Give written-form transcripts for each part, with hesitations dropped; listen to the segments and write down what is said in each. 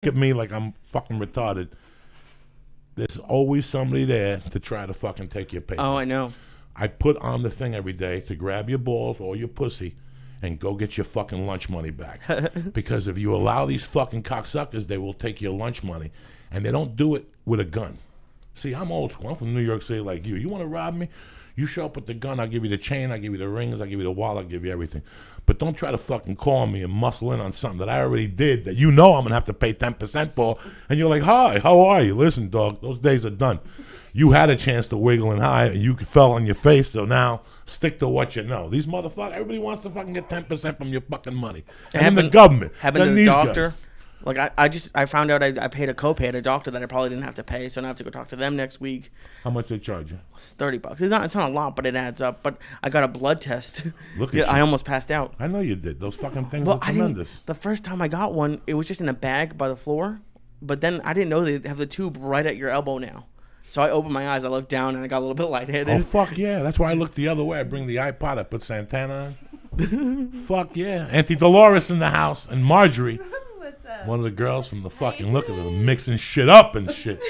at me like I'm fucking retarded. There's always somebody there to try to fucking take your paper. Oh, I know. I put on the thing every day to grab your balls or your pussy and go get your fucking lunch money back. Because if you allow these fucking cocksuckers, they will take your lunch money. And they don't do it with a gun. See, I'm old school. I'm from New York City like you. You want to rob me? You show up with the gun, I'll give you the chain, I'll give you the rings, I'll give you the wallet, I'll give you everything. But don't try to fucking call me and muscle in on something that I already did that you know I'm going to have to pay 10% for. And you're like, hi, how are you? Listen, dog, those days are done. You had a chance to wiggle and hide, and you fell on your face, so now stick to what you know. These motherfuckers, everybody wants to fucking get 10% from your fucking money. And then the government. Happened to the doctor. Guys. Like, I found out I paid a copay at a doctor that I probably didn't have to pay, so now I have to go talk to them next week. How much they charge you? It's $30. It's not a lot, but it adds up. But I got a blood test. Look at I almost passed out. I know you did. Those fucking things are tremendous. The first time I got one, it was just in a bag by the floor. But then I didn't know they have the tube right at your elbow now. So I opened my eyes, I looked down, and I got a little bit lightheaded. Oh, fuck yeah. That's why I looked the other way. I bring the iPod, I put Santana on. Fuck yeah. Auntie Dolores in the house, and Marjorie. What's up? One of the girls from the fucking, look at them, mixing shit up and shit.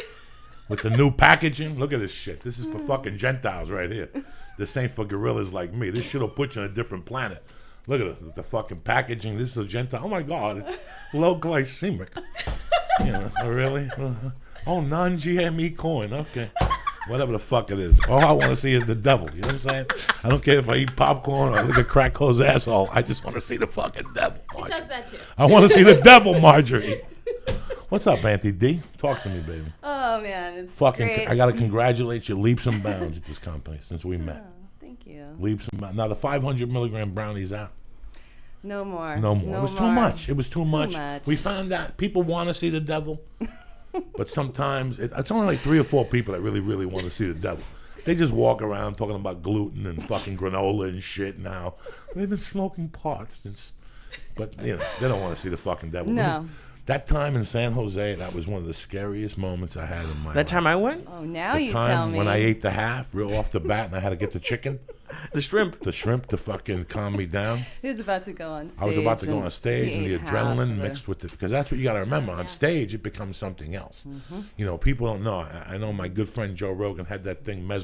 With the new packaging. Look at this shit. This is for fucking Gentiles right here. This ain't for gorillas like me. This shit will put you on a different planet. Look at it. The fucking packaging. This is a Gentile. Oh my God. It's low glycemic. You know, really? Oh, non-GME coin. Okay. Whatever the fuck it is. All I want to see is the devil. You know what I'm saying? I don't care if I eat popcorn or look at crack hoe's asshole. I just want to see the fucking devil, Marjorie. It does that too. I want to see the devil, Marjorie. What's up, Auntie D? Talk to me, baby. Oh, man. It's fucking great. I got to congratulate you leaps and bounds at this company since we met. Oh, thank you. Leaps and bounds. Now, the 500 milligram brownie's out. No more. No more. It was too much. It was too much. much. We found out people want to see the devil. But sometimes it's only like 3 or 4 people that really, really want to see the devil. They just walk around talking about gluten and fucking granola and shit now. They've been smoking pot since, but you know they don't want to see the fucking devil. No. That time in San Jose, that was one of the scariest moments I had in my life. That time I went? Oh, now the you tell time me. when I ate the half real off the bat and I had to get the chicken. The shrimp. The shrimp to fucking calm me down. He was about to go on stage. I was about to go on stage and the ate half adrenaline of mixed with it. Because that's what you got to remember. On stage, it becomes something else. Mm-hmm. You know, people don't know. I know my good friend Joe Rogan had that thing what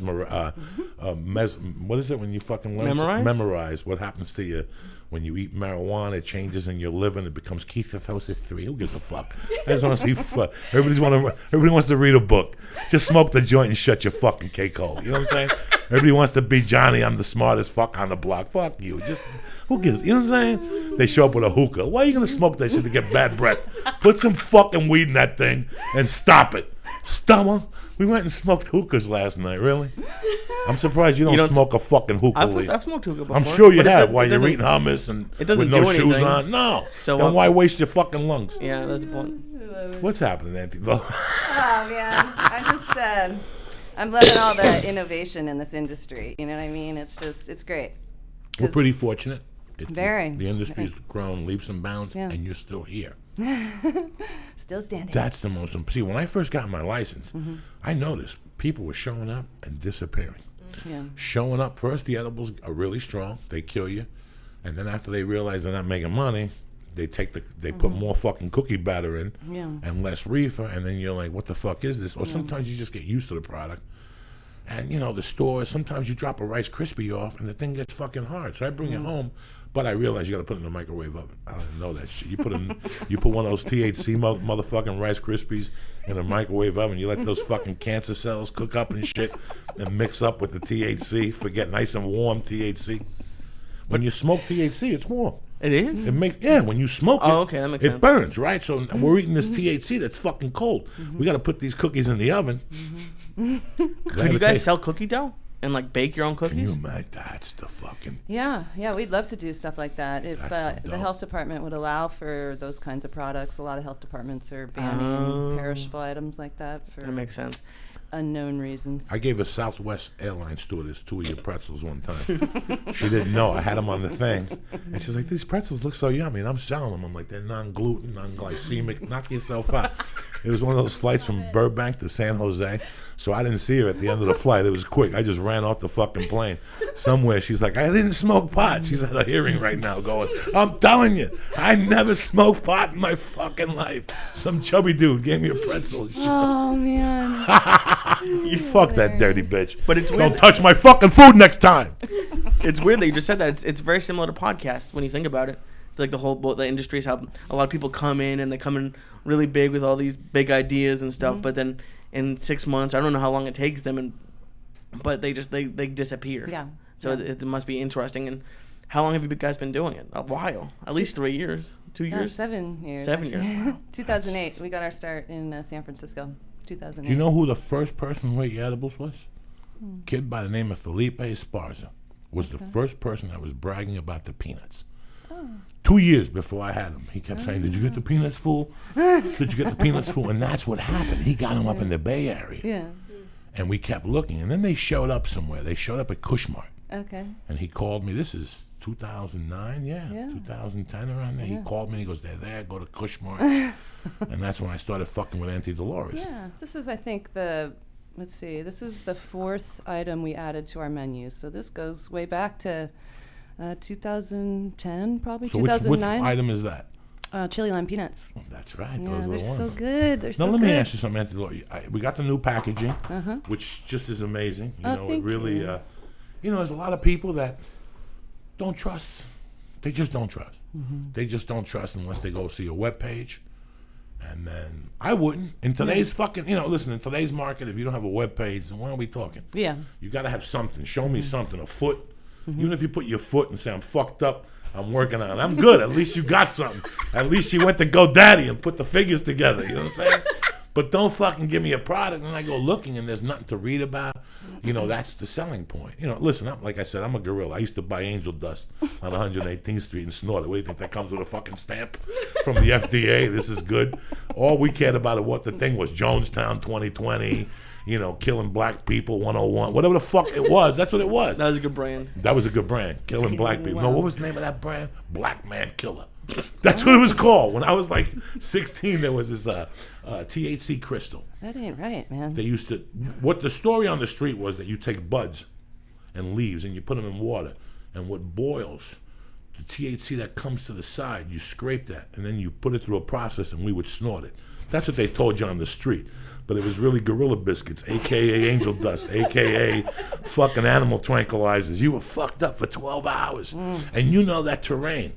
is it when you fucking learn? Memorize what happens to you when you eat marijuana. It changes in your liver and it becomes ketosis 3. Who gives a fuck? I just want to see fuck. Everybody wants to read a book. Just smoke the joint and shut your fucking cake hole. You know what I'm saying? Everybody wants to be Johnny. I'm the smartest fuck on the block. Fuck you. Just who gives? You know what I'm saying? They show up with a hookah. Why are you gonna smoke that shit to get bad breath? Put some fucking weed in that thing and stop it. Stop. We went and smoked hookahs last night. Really? I'm surprised you don't smoke a fucking hookah. I've smoked hookah before. I'm sure you have while you're eating hummus and with no shoes on. No. So then why waste your fucking lungs? Yeah, that's the point. What's happening, Auntie? Oh man, I'm loving all the innovation in this industry. You know what I mean? It's great. We're pretty fortunate. Very. The industry's grown leaps and bounds, and you're still here. Still standing. That's the most. See, when I first got my license, I noticed people were showing up and disappearing. Yeah. Showing up first, the edibles are really strong. They kill you, and then after they realize they're not making money, they put more fucking cookie batter in and less reefer, and then you're like, what the fuck is this? Or sometimes you just get used to the product. And you know, the stores, sometimes you drop a Rice Krispie off and the thing gets fucking hard. So I bring it home, but I realize you gotta put it in the microwave oven. I didn't know that shit. You put one of those THC motherfucking Rice Krispies in a microwave oven, you let those fucking cancer cells cook up and shit and mix up with the THC, get nice and warm THC. When you smoke THC, it's warm. It is? When you smoke it, okay, that makes sense. It burns, right? So we're eating this THC that's fucking cold. We got to put these cookies in the oven. Could you guys sell cookie dough and like bake your own cookies? Can you imagine? That's the fucking... Yeah, we'd love to do stuff like that. If the health department would allow for those kinds of products. A lot of health departments are banning perishable items like that for... That makes sense. Unknown reasons. I gave a Southwest Airlines stewardess 2 of your pretzels one time. She didn't know. I had them on the thing. And she's like, these pretzels look so yummy. And I'm selling them. I'm like, they're non-gluten, non-glycemic. Knock yourself out. It was one of those flights from Burbank to San Jose. So I didn't see her at the end of the flight. It was quick. I just ran off the fucking plane. Somewhere she's like, I didn't smoke pot. She's at a hearing right now going, I'm telling you, I never smoked pot in my fucking life. Some chubby dude gave me a pretzel. Oh, man. You fuck that dirty bitch. But it's weird. Don't touch my fucking food next time. It's weird that you just said that. It's very similar to podcasts when you think about it. Like the industry is how a lot of people come in and they come in really big with all these big ideas and stuff, but then in 6 months, I don't know how long it takes them, but they disappear. Yeah. So it must be interesting. And how long have you guys been doing it? A while, at least 3 years, 2 years, 7 years. 7 years. Wow. 2008. We got our start in San Francisco. 2008. Do you know who the first person who ate edibles was? Kid by the name of Felipe Esparza was the first person that was bragging about the peanuts. 2 years before I had him, he kept saying, did you get the peanuts, fool? Did you get the peanuts, fool? And that's what happened. He got him up in the Bay Area. Yeah. And we kept looking. And then they showed up somewhere. They showed up at Cushmart. Okay. And he called me. This is 2009, 2010 around there. He called me and he goes, they're there, go to Cushmart. And that's when I started fucking with Auntie Dolores. Yeah. This is, I think, this is the 4th item we added to our menu. So this goes way back to 2010, probably, So 2009. which item is that? Chili lime peanuts. Oh, that's right. Yeah, Those are they're the ones. so good. They're Now, so let good. me ask you something, Auntie Dolores. We got the new packaging, which just is amazing. You know, it thank really, you. there's a lot of people that don't trust. They just don't trust. They just don't trust unless they go see a webpage. And then I wouldn't. In today's fucking, listen, in today's market, if you don't have a webpage, then why are we talking? Yeah. You got to have something. Show me something, a foot. Even if you put your foot and say, I'm fucked up, I'm working on it. I'm good. At least you got something. At least you went to GoDaddy and put the figures together. You know what I'm saying? But don't fucking give me a product and I go looking and there's nothing to read about. That's the selling point. Listen, like I said, I'm a gorilla. I used to buy angel dust on 118th Street and snort it. What do you think? That comes with a fucking stamp from the FDA? This is good. All we cared about what the thing was, Jonestown 2020, killing black people 101, whatever the fuck it was. That's what it was. That was a good brand. That was a good brand, killing black people. Wow. No, what was the name of that brand? Black Man Killer. That's what it was called. When I was like 16, there was this THC crystal. That ain't right, man. They used to, what the story on the street was that you take buds and leaves and you put them in water, and what boils, the THC that comes to the side, you scrape that, and then you put it through a process and we would snort it. That's what they told you on the street. But it was really Gorilla Biscuits, a.k.a. Angel Dust, a.k.a. fucking animal tranquilizers. You were fucked up for 12 hours. And you know that terrain.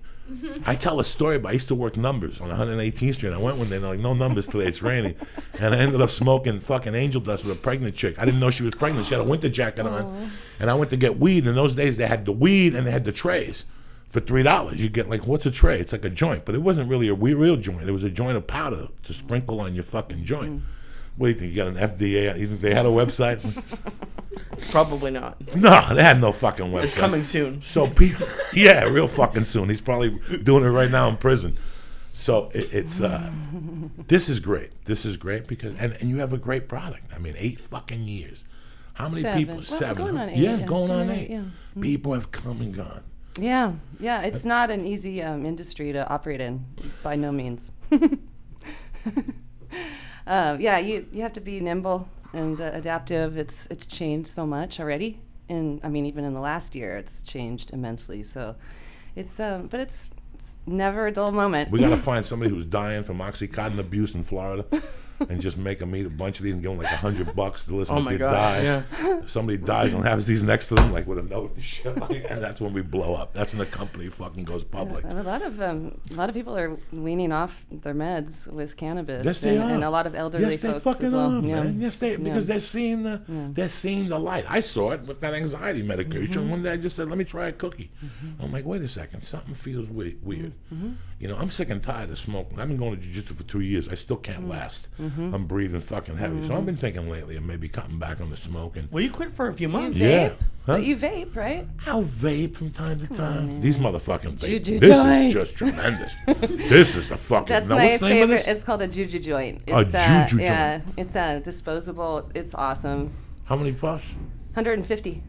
I tell a story about, I used to work numbers on 118th Street. I went one day and they're like, no numbers today, it's raining. And I ended up smoking fucking Angel Dust with a pregnant chick. I didn't know she was pregnant. She had a winter jacket on. And I went to get weed. In those days, they had the weed and they had the trays. For $3, you get like, what's a tray? It's like a joint. But it wasn't really a real joint. It was a joint of powder to sprinkle on your fucking joint. What do you think? You got an FDA? You think they had a website? Probably not. No, they had no fucking website. It's coming soon. So people, yeah, real fucking soon. He's probably doing it right now in prison. So it's this is great. This is great because and you have a great product. I mean, 8 fucking years. How many 7. people? Well, 7. going on 8. Yeah, going on 8. Yeah. People have come and gone. Yeah. It's not an easy industry to operate in, by no means. You have to be nimble and adaptive. It's changed so much already, and I mean even in the last year, it's changed immensely. So, but it's never a dull moment. We got to find somebody who's dying from Oxycontin abuse in Florida, and just make them eat a bunch of these and give them like $100 to listen. Oh if my you God, die, yeah. Somebody dies and has these next to them, like with a note and shit, and that's when we blow up. That's when the company fucking goes public. And a lot of people are weaning off their meds with cannabis. Yes, they are. And a lot of elderly yes, they folks fucking as well. are, Yeah. man. Yes, because they're seeing the light. I saw it with that anxiety medication. One day I just said, "Let me try a cookie." I'm like, wait a second, something feels weird. I'm sick and tired of smoking. I've been going to jiu-jitsu for 2 years. I still can't last. I'm breathing fucking heavy. So I've been thinking lately of maybe cutting back on the smoking. Well, you quit for a few months. Yeah. Vape? Huh? But you vape, right? I'll vape from time to time. These motherfucking vape. Juju This joint. is just tremendous. This is the fucking. That's now, my what's the name of favorite. this? It's called a Juju joint. A It's, Juju joint. Yeah, it's disposable. It's awesome. How many puffs? 150.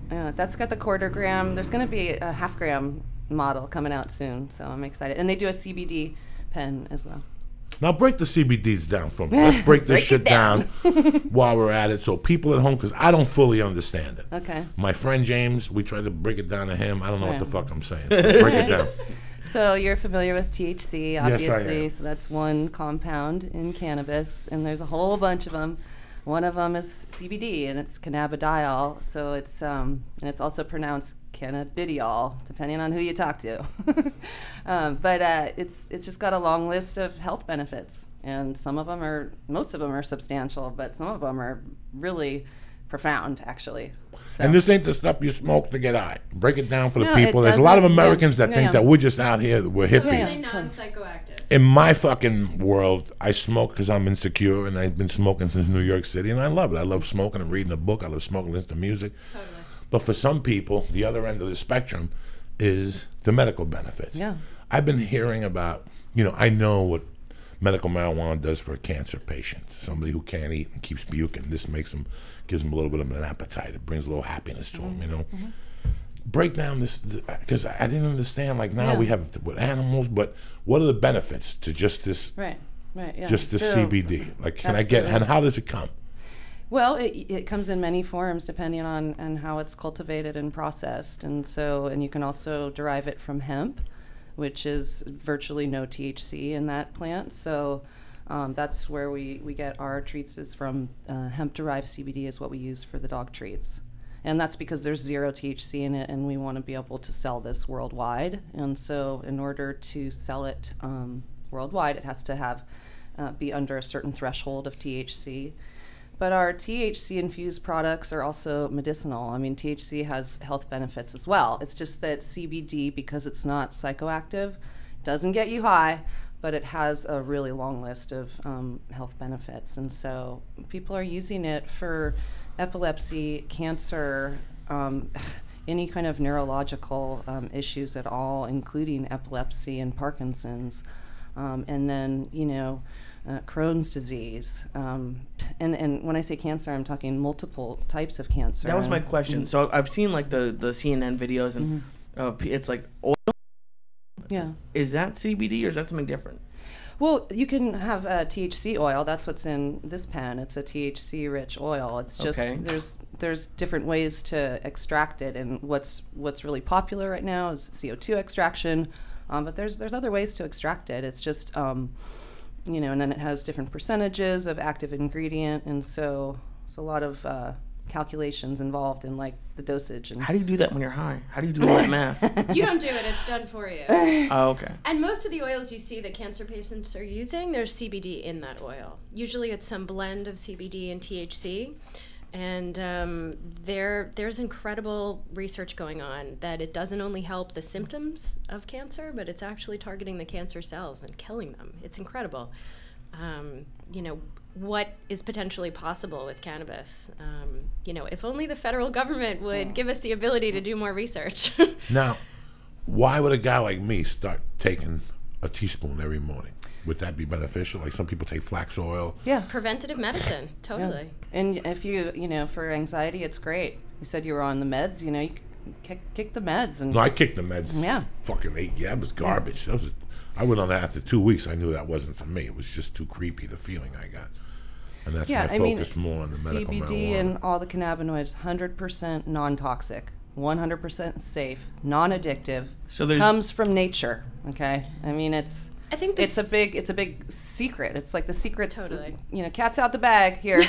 That's got the 1/4 gram. There's going to be a 1/2 gram model coming out soon, so I'm excited. And they do a CBD pen as well. Now break the CBDs down for me. Let's break this shit down while we're at it, so people at home, because I don't fully understand it. Okay. My friend James, we tried to break it down to him. I don't know what the fuck I'm saying. So break it down. So you're familiar with THC, obviously. Yes, I am. So that's one compound in cannabis, and there's a whole bunch of them. One of them is CBD, and it's cannabidiol. So it's and it's also pronounced cannabidiol, depending on who you talk to. But it's just got a long list of health benefits, and most of them are substantial, but some of them are really profound, actually. So. And this ain't the stuff you smoke to get high. Break it down for the No, people. it There's a lot of doesn't- Americans that yeah, think yeah. that we're just out here, that we're hippies. Totally non-psychoactive. In my fucking world, I smoke because I'm insecure, and I've been smoking since New York City, and I love it. I love smoking and reading a book. I love smoking, listening to music. Totally. But for some people, the other end of the spectrum is the medical benefits. Yeah. I've been hearing about, I know what medical marijuana does for a cancer patient, somebody who can't eat and keeps puking. This gives them a little bit of an appetite. It brings a little happiness to them, Mm-hmm. Break down this, because I didn't understand, like now Yeah. we have it with animals, but what are the benefits to just this, Right, yeah. just this So- CBD? Like, can I Absolutely. and how does it come? Well, it comes in many forms depending on how it's cultivated and processed. And you can also derive it from hemp, which is virtually no THC in that plant. So that's where we get our treats is from. Hemp-derived CBD is what we use for the dog treats. And that's because there's zero THC in it, and we want to be able to sell this worldwide. And so in order to sell it worldwide, it has to have be under a certain threshold of THC. But our THC-infused products are also medicinal. I mean, THC has health benefits as well. It's just that CBD, because it's not psychoactive, doesn't get you high, but it has a really long list of health benefits. And so people are using it for epilepsy, cancer, any kind of neurological issues at all, including epilepsy and Parkinson's. And then, Crohn's disease. And when I say cancer, I'm talking multiple types of cancer. That was my question. So I've seen like the CNN videos, and it's like oil. Yeah. Is that CBD or is that something different? Well, you can have THC oil. That's what's in this pen. It's a THC-rich oil. It's just Okay. there's different ways to extract it, and what's really popular right now is CO2 extraction. But there's other ways to extract it. It's just and then it has different percentages of active ingredient, and so it's a lot of calculations involved in like the dosage. And How do you do that when you're high? How do you do all that math? You don't do it, it's done for you. Oh, okay. And most of the oils you see that cancer patients are using, there's CBD in that oil. Usually it's some blend of CBD and THC. And there's incredible research going on that it doesn't only help the symptoms of cancer, but it's actually targeting the cancer cells and killing them. It's incredible. What is potentially possible with cannabis. If only the federal government would give us the ability to do more research. Now, why would a guy like me start taking a teaspoon every morning? Would that be beneficial? Like some people take flax oil. yeah. Preventative medicine, totally. And if you for anxiety, it's great. You said you were on the meds. You can kick the meds and No, I kicked the meds. Yeah. Fucking ate. Yeah, it was garbage. I went on that after 2 weeks. I knew that wasn't for me. It was just too creepy, the feeling I got. And that's when I focused more on the medical CBD marijuana. and all the cannabinoids, 100% non-toxic, 100% safe, non-addictive. So there's- comes from nature. Okay, I mean I think it's a big secret. It's like the secret's Totally. Cat's out the bag here.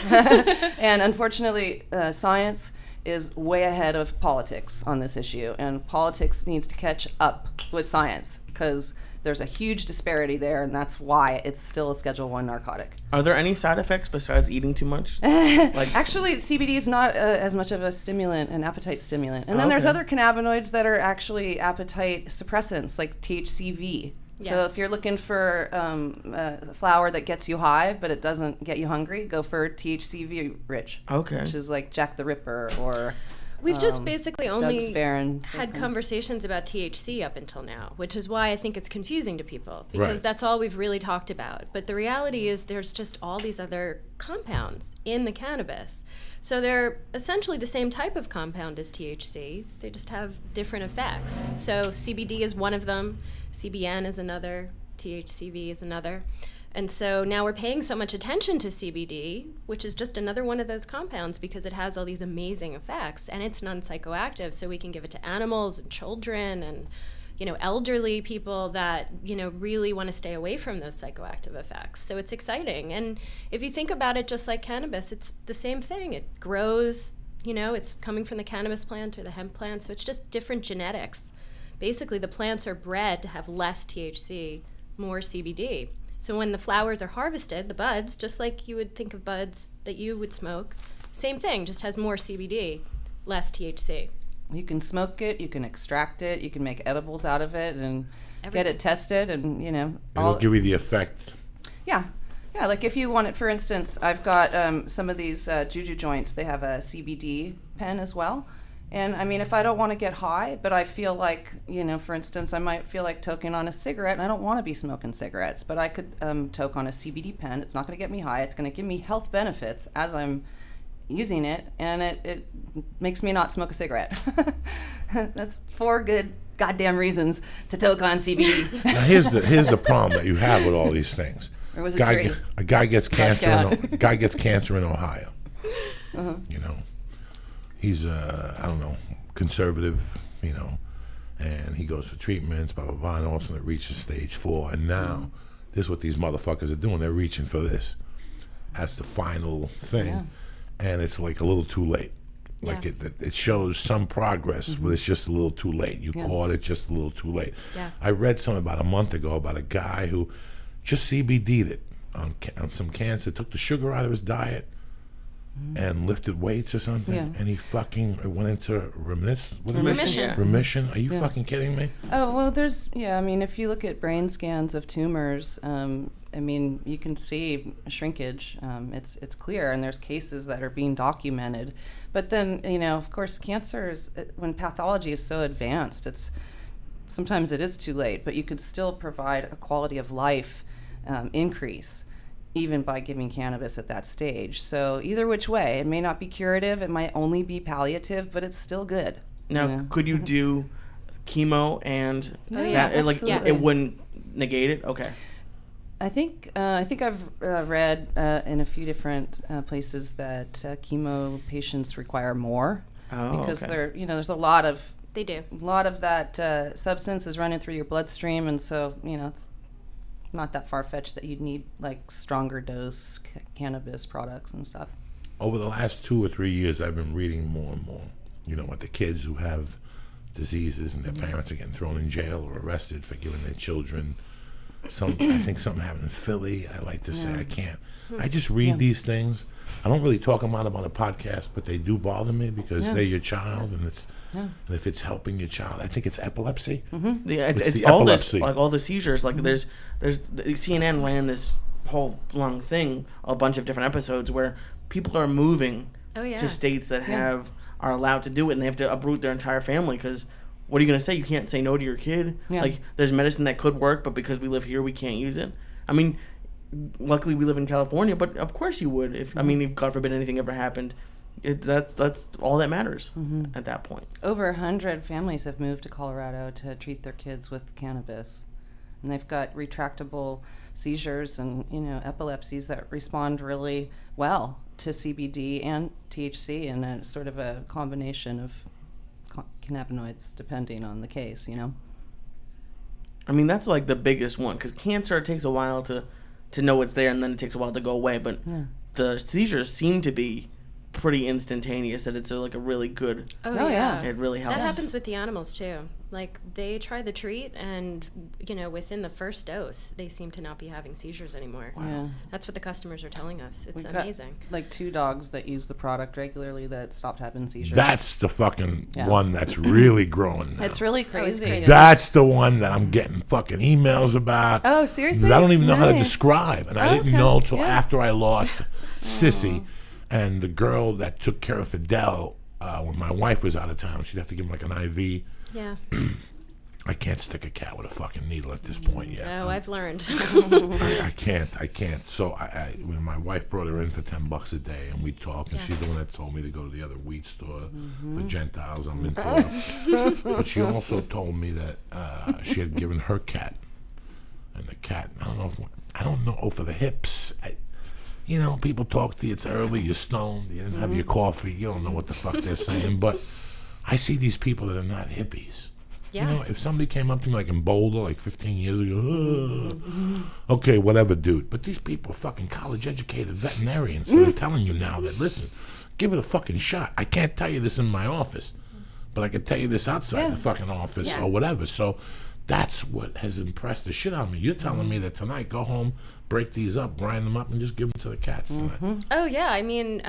And unfortunately, science is way ahead of politics on this issue, and politics needs to catch up with science because there's a huge disparity there, and that's why it's still a Schedule I narcotic. Are there any side effects besides eating too much? Actually, CBD is not as much of a stimulant, an appetite stimulant. And then there's Okay. other cannabinoids that are actually appetite suppressants, like THCV. Yeah. So if you're looking for a flower that gets you high, but it doesn't get you hungry, go for THCV rich. Okay. Which is like Jack the Ripper or We've just basically Doug's only Baron. had conversations about THC up until now, which is why I think it's confusing to people because Right. that's all we've really talked about. But the reality is there's just all these other compounds in the cannabis. So they're essentially the same type of compound as THC. They just have different effects. So CBD is one of them, CBN is another, THCV is another. And so now we're paying so much attention to CBD, which is just another one of those compounds because it has all these amazing effects, and it's non-psychoactive, so we can give it to animals and children and, you know, elderly people that, you know, really want to stay away from those psychoactive effects. So it's exciting. And if you think about it just like cannabis, it's the same thing. It grows, you know, it's coming from the cannabis plant or the hemp plant, so it's just different genetics. Basically, the plants are bred to have less THC, more CBD. So when the flowers are harvested, the buds, just like you would think of buds that you would smoke, same thing, just has more CBD, less THC. You can smoke it, you can extract it, you can make edibles out of it and get it tested, and, you know. It'll give you the effect. Yeah. Yeah, like if you want it, for instance, I've got some of these juju joints, they have a CBD pen as well. And I mean, if I don't want to get high, but I feel like, you know, for instance, I might feel like toking on a cigarette, and I don't want to be smoking cigarettes, but I could toke on a CBD pen. It's not going to get me high. It's going to give me health benefits as I'm using it, and it makes me not smoke a cigarette. That's 4 good goddamn reasons to toke on CBD. Now here's the problem that you have with all these things. Or was it 3? A guy gets cancer in Ohio. You know. He's I don't know, conservative, you know, and he goes for treatments, blah, blah, blah, and all of a sudden it reaches stage 4. And now, this is what these motherfuckers are doing. They're reaching for this as the final thing. Yeah. And it's like a little too late. Like it shows some progress, but it's just a little too late. You caught it just a little too late. Yeah. I read something about a month ago about a guy who just CBD'd it on some cancer, took the sugar out of his diet, and lifted weights or something, and he fucking went into remission. Are you fucking kidding me? Oh, well, I mean, if you look at brain scans of tumors, I mean, you can see shrinkage. It's clear, and there's cases that are being documented. But then, you know, of course, cancer is, when pathology is so advanced, sometimes it is too late, but you could still provide a quality of life increase, even by giving cannabis at that stage. So either which way, it may not be curative, it might only be palliative, but it's still good. Now, could you do chemo and it wouldn't negate it? Okay. I think I've read in a few different places that chemo patients require more because there's a lot of that substance is running through your bloodstream, and so, you know, it's not that far-fetched that you'd need like stronger dose cannabis products and stuff. Over the last 2 or 3 years, I've been reading more and more, you know, about the kids who have diseases and their parents are getting thrown in jail or arrested for giving their children I think something happened in Philly. I like to say I can't. I just read these things. I don't really talk about them on a podcast, but they do bother me because they're your child, and it's and if it's helping your child, I think it's epilepsy. Yeah, it's all epilepsy. Like all the seizures. Like there's CNN ran this whole long thing, a bunch of different episodes where people are moving to states that are allowed to do it, and they have to uproot their entire family because. What are you going to say? You can't say no to your kid. Yeah. Like, there's medicine that could work, but because we live here, we can't use it. I mean, luckily we live in California, but of course you would. If God forbid anything ever happened, that's all that matters at that point. Over 100 families have moved to Colorado to treat their kids with cannabis. And they've got retractable seizures and, you know, epilepsies that respond really well to CBD and THC, and a sort of a combination of cannabinoids depending on the case, you know. I mean, that's like the biggest one, because cancer, it takes a while to know it's there, and then it takes a while to go away, but the seizures seem to be pretty instantaneous, that it's like a really good it really helps. That happens with the animals too. Like, they try the treat, and, you know, within the first dose they seem to not be having seizures anymore. That's what the customers are telling us. It's amazing. Like 2 dogs that use the product regularly that stopped having seizures. That's the fucking one that's really growing now. It's really crazy. That's the one that I'm getting fucking emails about. Oh, seriously? I don't even know how to describe, and I didn't know till after I lost Sissy. And the girl that took care of Fidel, when my wife was out of town, she'd have to give him like an IV. Yeah. I can't stick a cat with a fucking needle at this point yet. Oh, I've learned. I can't. So when my wife brought her in for $10 a day, and we talked, and she's the one that told me to go to the other wheat store for Gentiles. I'm into it. But she also told me that she had given her cat, and the cat, I don't know if I don't know. Oh, for the hips. You know, people talk to you. It's early. You're stoned. You didn't have your coffee. You don't know what the fuck they're saying. But I see these people that are not hippies. Yeah. You know, if somebody came up to me like in Boulder like 15 years ago, okay, whatever, dude. But these people are fucking college-educated veterinarians. So they're telling you now that, listen, give it a fucking shot. I can't tell you this in my office, but I can tell you this outside the fucking office or whatever. So that's what has impressed the shit out of me. You're telling me that tonight, go home, break these up, grind them up, and just give them to the cats tonight. Oh, yeah. I mean,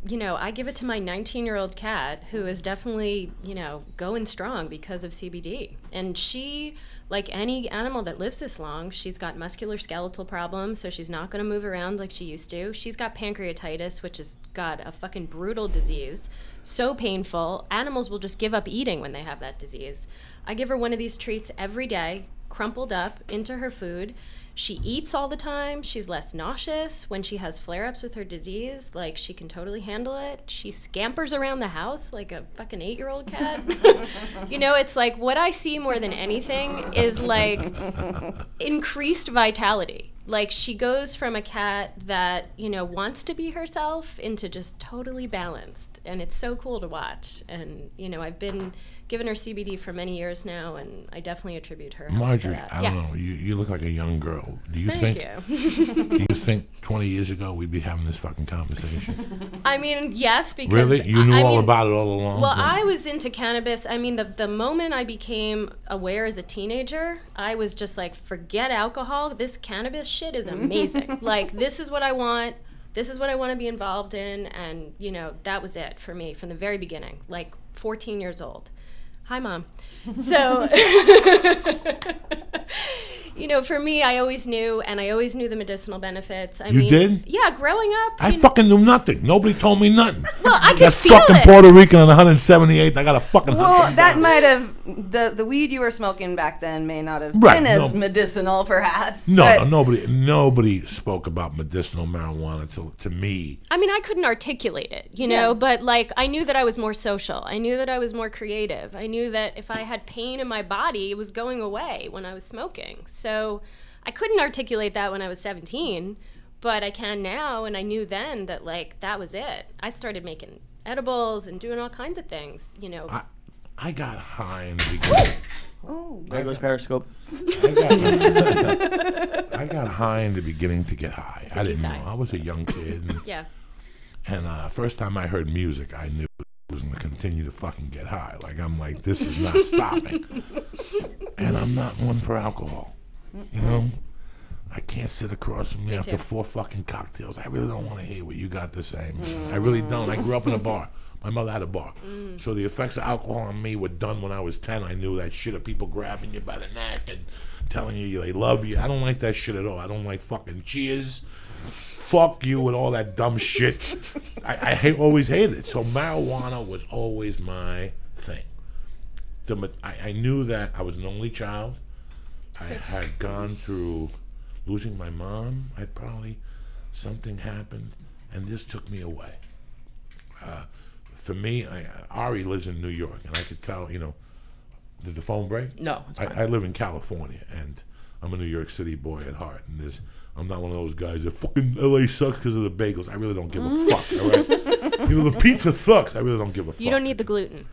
you know, I give it to my 19-year-old cat who is definitely, you know, going strong because of CBD. And she, like any animal that lives this long, she's got musculoskeletal problems, so she's not going to move around like she used to. She's got pancreatitis, which has got a fucking brutal disease. So painful. Animals will just give up eating when they have that disease. I give her one of these treats every day, crumpled up into her food. She eats all the time. She's less nauseous. When she has flare-ups with her disease, like, she can totally handle it. She scampers around the house like a fucking 8-year-old cat. You know, it's like what I see more than anything is, like, increased vitality. Like, she goes from a cat that, you know, wants to be herself into just totally balanced. And it's so cool to watch. And, you know, I've been giving her CBD for many years now, and I definitely attribute her health Marjorie, to that. I don't know. You look like a young girl. Do you Thank think? you. Do you think 20 years ago we'd be having this fucking conversation? I mean, yes, because Really? You knew all about it all along? Well, I was into cannabis. I mean, the moment I became aware as a teenager, I was just like, forget alcohol. This cannabis shit is amazing. Like, this is what I want. This is what I want to be involved in. And, you know, that was it for me from the very beginning, like 14 years old. Hi, Mom. So, you know, for me, I always knew, and I always knew the medicinal benefits. I mean, did? Yeah, growing up. I fucking knew nothing. Nobody told me nothing. Well, I could that feel fucking it. Puerto Rican on 178th, I got a fucking Well, that might have the weed you were smoking back then may not have Right, been as no. medicinal, perhaps. No, but nobody spoke about medicinal marijuana to me. I mean, I couldn't articulate it, you know, but like I knew that I was more social. I knew that I was more creative. I knew that if I had pain in my body, it was going away when I was smoking. So I couldn't articulate that when I was 17, but I can now. And I knew then that, like, that was it. I started making edibles and doing all kinds of things, you know. I got high in the beginning. oh, There goes Periscope. I got high in the beginning to get high. I didn't know. high. I was a young kid. Yeah. And first time I heard music, I knew I was going to continue to fucking get high. Like, I'm like, this is not stopping. And I'm not one for alcohol. You know? I can't sit across from you after too. 4 fucking cocktails. I really don't want to hear what you got to say, man. I really don't. I grew up in a bar. My mother had a bar. So the effects of alcohol on me were done when I was 10. I knew that shit of people grabbing you by the neck and telling you they love you. I don't like that shit at all. I don't like fucking cheers. Fuck you with all that dumb shit. I always hated it. So marijuana was always my thing. I knew that I was an only child. I had gone through losing my mom. Something happened, and this took me away. For me, Ari lives in New York, and I could tell, you know, did the phone break? No, it's fine. I live in California, and I'm a New York City boy at heart, and I'm not one of those guys that fucking LA sucks because of the bagels. I really don't give a fuck, all right? You know, the pizza sucks. I really don't give a fuck. You don't need the gluten.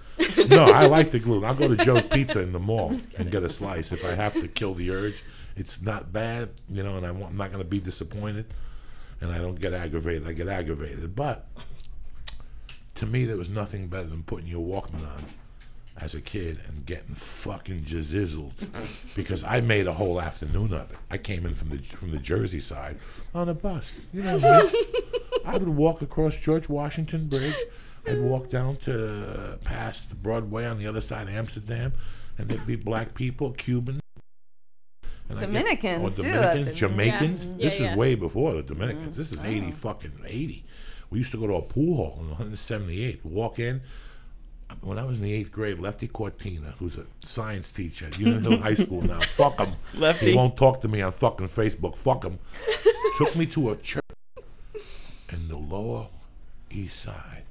No, I like the gluten. I'll go to Joe's Pizza in the mall and get a slice if I have to kill the urge. It's not bad, you know, and I'm not going to be disappointed, and I don't get aggravated. I get aggravated, but to me, there was nothing better than putting your Walkman on as a kid and getting fucking jazizzled because I made a whole afternoon of it. I came in from the Jersey side on a bus. You know what I mean? I would walk across George Washington Bridge. I'd walk down to past Broadway on the other side of Amsterdam, and there'd be black people, Cubans. And Dominicans, too. Dominicans, Jamaicans. Yeah. This Yeah. is way before the Dominicans. This is 80. We used to go to a pool hall in 178. Walk in. When I was in the 8th grade, Lefty Cortina, who's a science teacher at Union Hill High School now, fuck him. Lefty. He won't talk to me on fucking Facebook. Fuck him. Took me to a church in the Lower East Side.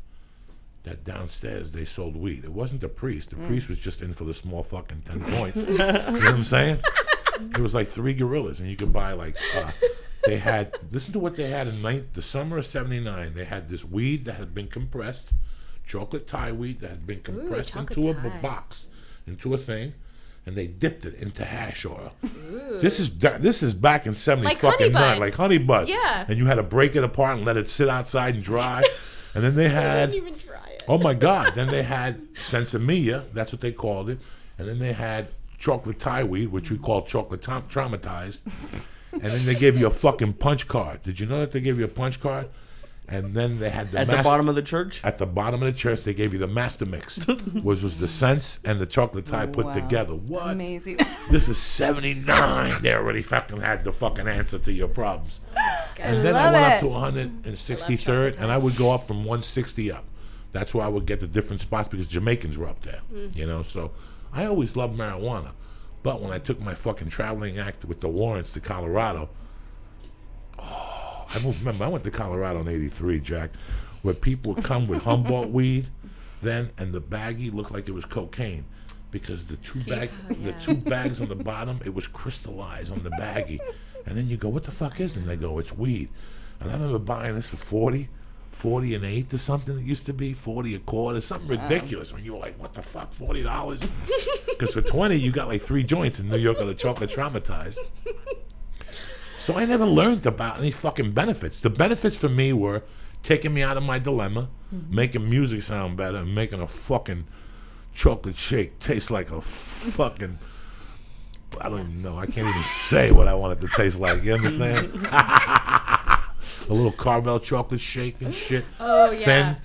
That downstairs they sold weed. It wasn't the priest. The priest was just in for the small fucking 10 points. You know what I'm saying? It was like 3 gorillas, and you could buy like They had, listen to what they had in the summer of '79. They had this weed that had been compressed, chocolate Thai weed that had been compressed into a box, into a thing, and they dipped it into hash oil. Ooh. This is back in '79, like honey bud. Yeah. And you had to break it apart and let it sit outside and dry. And then they had, didn't even try it. Oh my God! Then they had sensimilla, that's what they called it, and then they had chocolate Thai weed, which we call chocolate traumatized. And then they gave you a fucking punch card. Did you know that they gave you a punch card? And then they had the bottom of the church. At the bottom of the church, they gave you the master mix, which was the scents and the chocolate Thai put together. What? Amazing. This is '79. They already fucking had the fucking answer to your problems. And then I went up to 163rd, and I would go up from 160 up. That's where I would get the different spots because Jamaicans were up there. You know, so I always loved marijuana. But when I took my fucking traveling act with the Warrants to Colorado, I went to Colorado in '83, Jack, where people would come with Humboldt weed then, and the baggie looked like it was cocaine because the two bags on the bottom, it was crystallized on the baggie. And then you go, what the fuck is it? And they go, it's weed. And I remember buying this for 40 an eighth or something. It used to be 40 a quarter, something ridiculous. When you were like, what the fuck, $40? Because for 20, you got like 3 joints in New York of the chocolate traumatized. So I never learned about any fucking benefits. The benefits for me were taking me out of my dilemma, making music sound better, and making a fucking chocolate shake taste like a fucking, I don't even know. I can't even say what I want it to taste like. You understand? A little Carvel chocolate shake and shit. Oh, yeah. Thin.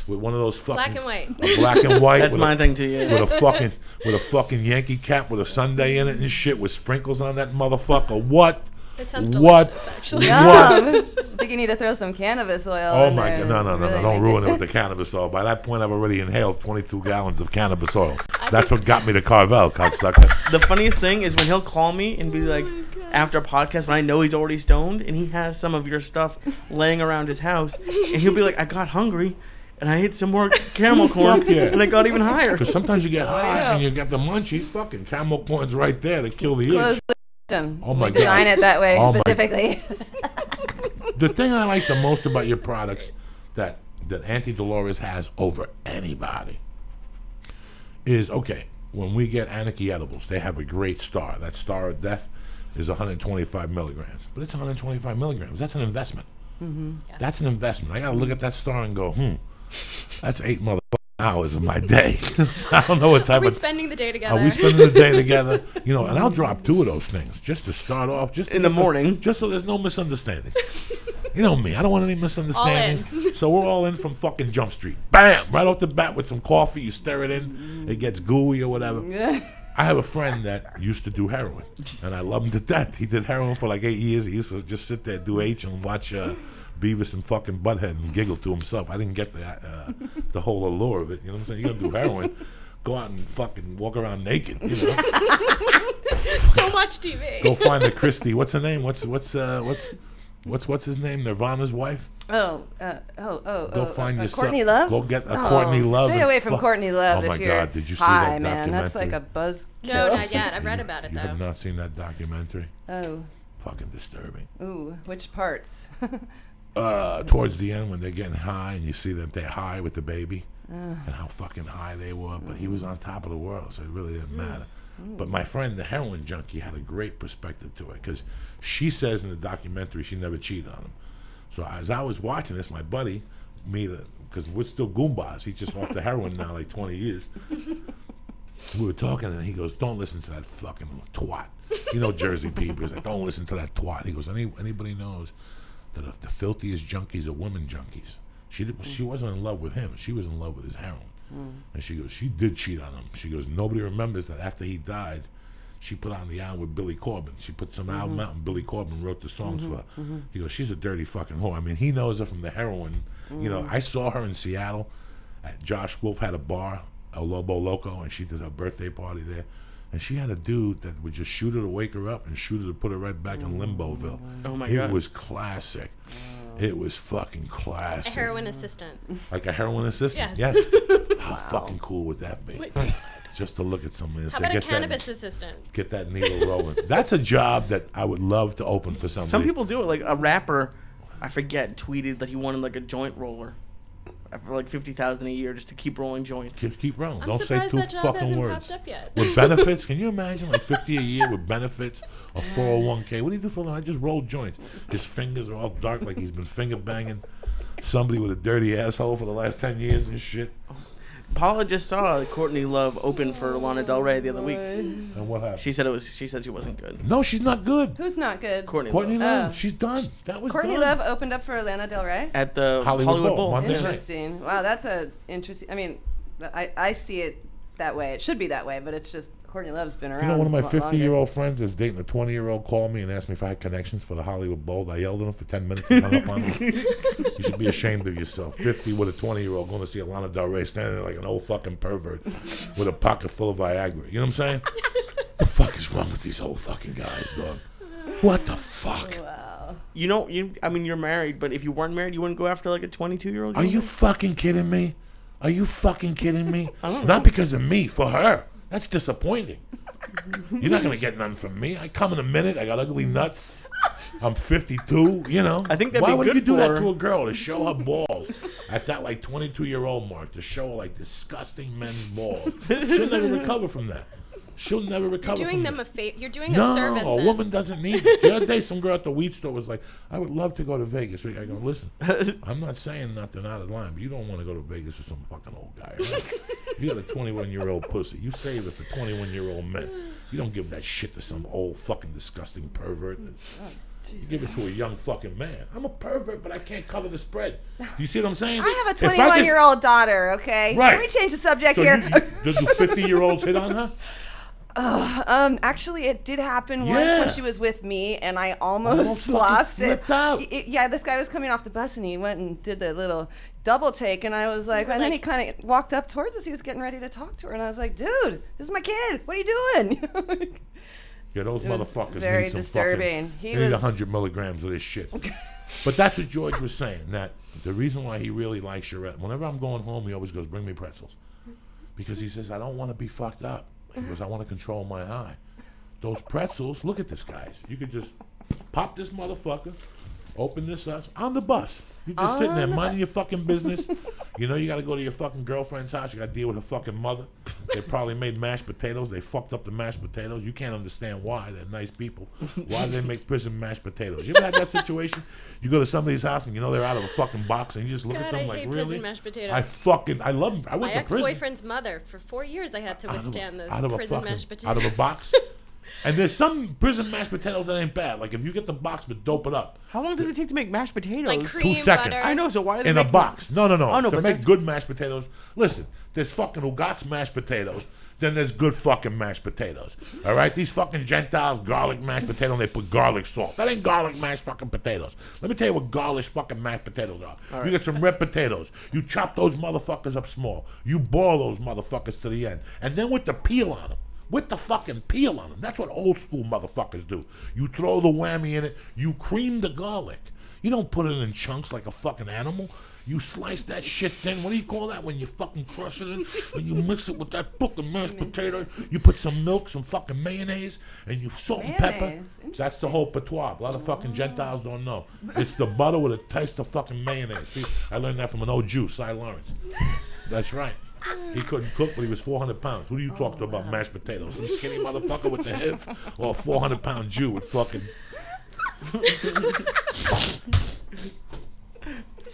With one of those fucking black and white. Black and white. That's my thing too. Yeah. With a fucking Yankee cap with a sundae in it and shit with sprinkles on that motherfucker. What? It sounds delicious, actually. What? I think you need to throw some cannabis oil. Oh my God! No! Don't ruin it with the cannabis oil. By that point, I've already inhaled 22 gallons of cannabis oil. That's what got me to Carvel, cocksucker. The funniest thing is when he'll call me and be like, after a podcast, when I know he's already stoned and he has some of your stuff laying around his house, and he'll be like, "I got hungry, and I ate some more caramel corn, and I got even higher." Because sometimes you get high and you get the munchies. Fucking caramel corn's right there to kill the itch. Oh my God! Design it that way specifically. The thing I like the most about your products that Auntie Dolores has over anybody is, okay, when we get Anarchy edibles, they have a great star. That star of death is 125 milligrams, but it's 125 milligrams. That's an investment. Yeah. That's an investment. I gotta look at that star and go, that's 8 motherfucking hours of my day. So I don't know what type Are we spending the day together? Are we spending the day together? You know, and I'll drop 2 of those things just to start off, just in the morning, just so there's no misunderstandings. You know me, I don't want any misunderstandings. So we're all in from fucking Jump Street. Bam! Right off the bat with some coffee, you stir it in, it gets gooey or whatever. I have a friend that used to do heroin, and I love him to death. He did heroin for like 8 years. He used to just sit there, do H, and watch Beavis and fucking Butthead and giggle to himself. I didn't get the whole allure of it. You know what I'm saying? You're gonna do heroin, go out and fucking walk around naked. You know? Don't watch TV. Go find the Christie. What's her name? What's his name? Nirvana's wife. Go find yourself. Courtney Love. Go get a Courtney Love. Stay away from Courtney Love. Oh my God! Did you see high, that man? documentary? That's like a buzz. No, not yet. I've read about it though. You have not seen that documentary? Oh. Fucking disturbing. Ooh, which parts? Towards the end when they're getting high and you see that they're high with the baby and how fucking high they were, but he was on top of the world, so it really didn't matter. But my friend, the heroin junkie, had a great perspective to it because she says in the documentary she never cheated on him. So as I was watching this, my buddy, because we're still Goombas, he's just off the heroin now like 20 years. We were talking and he goes, "Don't listen to that fucking twat." You know, Jersey people. He's like, "Don't listen to that twat." He goes, anybody knows that if the filthiest junkies are women junkies. She wasn't in love with him. She was in love with his heroin. And she goes, she did cheat on him. She goes, nobody remembers that after he died, she put on the album with Billy Corben. She put some album out and Billy Corben wrote the songs for her. He goes, she's a dirty fucking whore. I mean, he knows her from the heroin. You know, I saw her in Seattle. Josh Wolf had a bar, El Lobo Loco, and she did her birthday party there. And she had a dude that would just shoot her to wake her up and shoot her to put her right back in Limboville. Oh my God. It was classic. It was fucking classic. A heroin assistant. Like a heroin assistant? Yes. How fucking cool would that be? just to look at somebody and How say, about a get cannabis assistant? get that needle rolling. That's a job that I would love to open for somebody. Some people do it. Like a rapper, I forget, tweeted that he wanted like a joint roller for like $50,000 a year just to keep rolling joints. Keep rolling. I'm Don't say surprised two that job fucking hasn't words. popped up yet. With benefits, can you imagine like $50 a year with benefits, a 401k? What do you do for that? I just roll joints. His fingers are all dark like he's been finger banging somebody with a dirty asshole for the last 10 years and shit. Paula just saw Courtney Love open for Lana Del Rey the other week. And what happened? She said she wasn't good. No, she's not good. Who's not good? Courtney Courtney Love. Love, she's done. That was Courtney done. Love opened up for Lana Del Rey. At the Hollywood Hollywood Bowl, Bowl. Monday night. Interesting. Wow, that's a interesting. I mean, I see it that way. It should be that way, but it's just Courtney Love's been around. You know, one of my a lot longer. 50-year-old friends is dating a 20-year-old called me and asked me if I had connections for the Hollywood Bowl. I yelled at him for 10 minutes and hung up on him. You should be ashamed of yourself. 50 with a 20-year-old going to see a Lana Del Rey standing there like an old fucking pervert with a pocket full of Viagra. You know what I'm saying? The fuck is wrong with these old fucking guys, dog? What the fuck? Wow. You know, you're married, but if you weren't married, you wouldn't go after like a 22-year-old. Are you fucking kidding me? Are you fucking kidding me? I don't know. Not because of me, for her. That's disappointing. You're not going to get nothing from me. I come in a minute. I got ugly nuts. I'm 52, you know. I think that'd Why be would good you do for that her. to a girl, to show her balls at that like 22-year-old mark, to show her like disgusting men's balls? She'll never recover from that. She'll never recover Doing from them that. a favor. You're doing No, a service. a then. woman doesn't need it. The other day, some girl at the weed store was like, I would love to go to Vegas. I go, listen, I'm not saying nothing out of line, but you don't want to go to Vegas with some fucking old guy, right? You got a 21-year-old pussy. You save it for 21-year-old men. You don't give that shit to some old fucking disgusting pervert. You give it to a young fucking man. I'm a pervert, but I can't cover the spread. You see what I'm saying? I have a If I 21-year-old daughter. Okay. Right. Can we change the subject So here? do 50-year-olds hit on her? Actually, it did happen once Yeah. when she was with me, and I almost Almost fucking lost it. flipped out. Yeah, this guy was coming off the bus, and he went and did the little double take, and I was like, and then he kind of walked up towards us. He was getting ready to talk to her, and I was like, dude, this is my kid. What are you doing? Yeah, those It was motherfuckers very need some disturbing. Fucking, they need 100 milligrams of this shit. But that's what George was saying, that the reason why he really likes Syatt, whenever I'm going home, he always goes, bring me pretzels. Because he says, I don't want to be fucked up. He goes, I want to control my high. Those pretzels, look at this, guys. You could just pop this motherfucker, open this up on the bus. You're just sitting there minding your fucking business. You know you got to go to your fucking girlfriend's house. You got to deal with her fucking mother. They probably made mashed potatoes. They fucked up the mashed potatoes. You can't understand why. They're nice people. Why do they make prison mashed potatoes? You ever had that situation? You go to somebody's house and you know they're out of a fucking box and you just look at God, them I like, hate really? prison mashed potatoes. I love them. I My went to prison. ex-boyfriend's mother, for 4 years, I had to withstand those prison mashed potatoes. Out of a box. And there's some prison mashed potatoes that ain't bad. Like if you get the box but dope it up. How long does it take to make mashed potatoes? Like cream, 2 seconds. butter. I know, so why are they In a making- box. No. Oh, no, to but make that's- good mashed potatoes. Listen, there's fucking Ugat's mashed potatoes. Then there's good fucking mashed potatoes. All right? These fucking Gentiles, garlic mashed potato, and they put garlic salt. That ain't garlic mashed fucking potatoes. Let me tell you what garlic fucking mashed potatoes are. You get some red potatoes. You chop those motherfuckers up small. You boil those motherfuckers to the end. And then with the peel on them. With the fucking peel on them. That's what old school motherfuckers do. You throw the whammy in it. You cream the garlic. You don't put it in chunks like a fucking animal. You slice that shit thin. What do you call that when you fucking crush it in? When you mix it with that fucking mashed potato. You put some milk, some fucking mayonnaise, and you salt and pepper. Mayonnaise. That's the whole patois. A lot of fucking Gentiles don't know. It's the butter with a taste of fucking mayonnaise. See, I learned that from an old Jew, Cy Lawrence. That's right. He couldn't cook, but he was 400 pounds. Who do you talk to about mashed potatoes? Some skinny motherfucker with the hip, or a 400-pound Jew with fucking...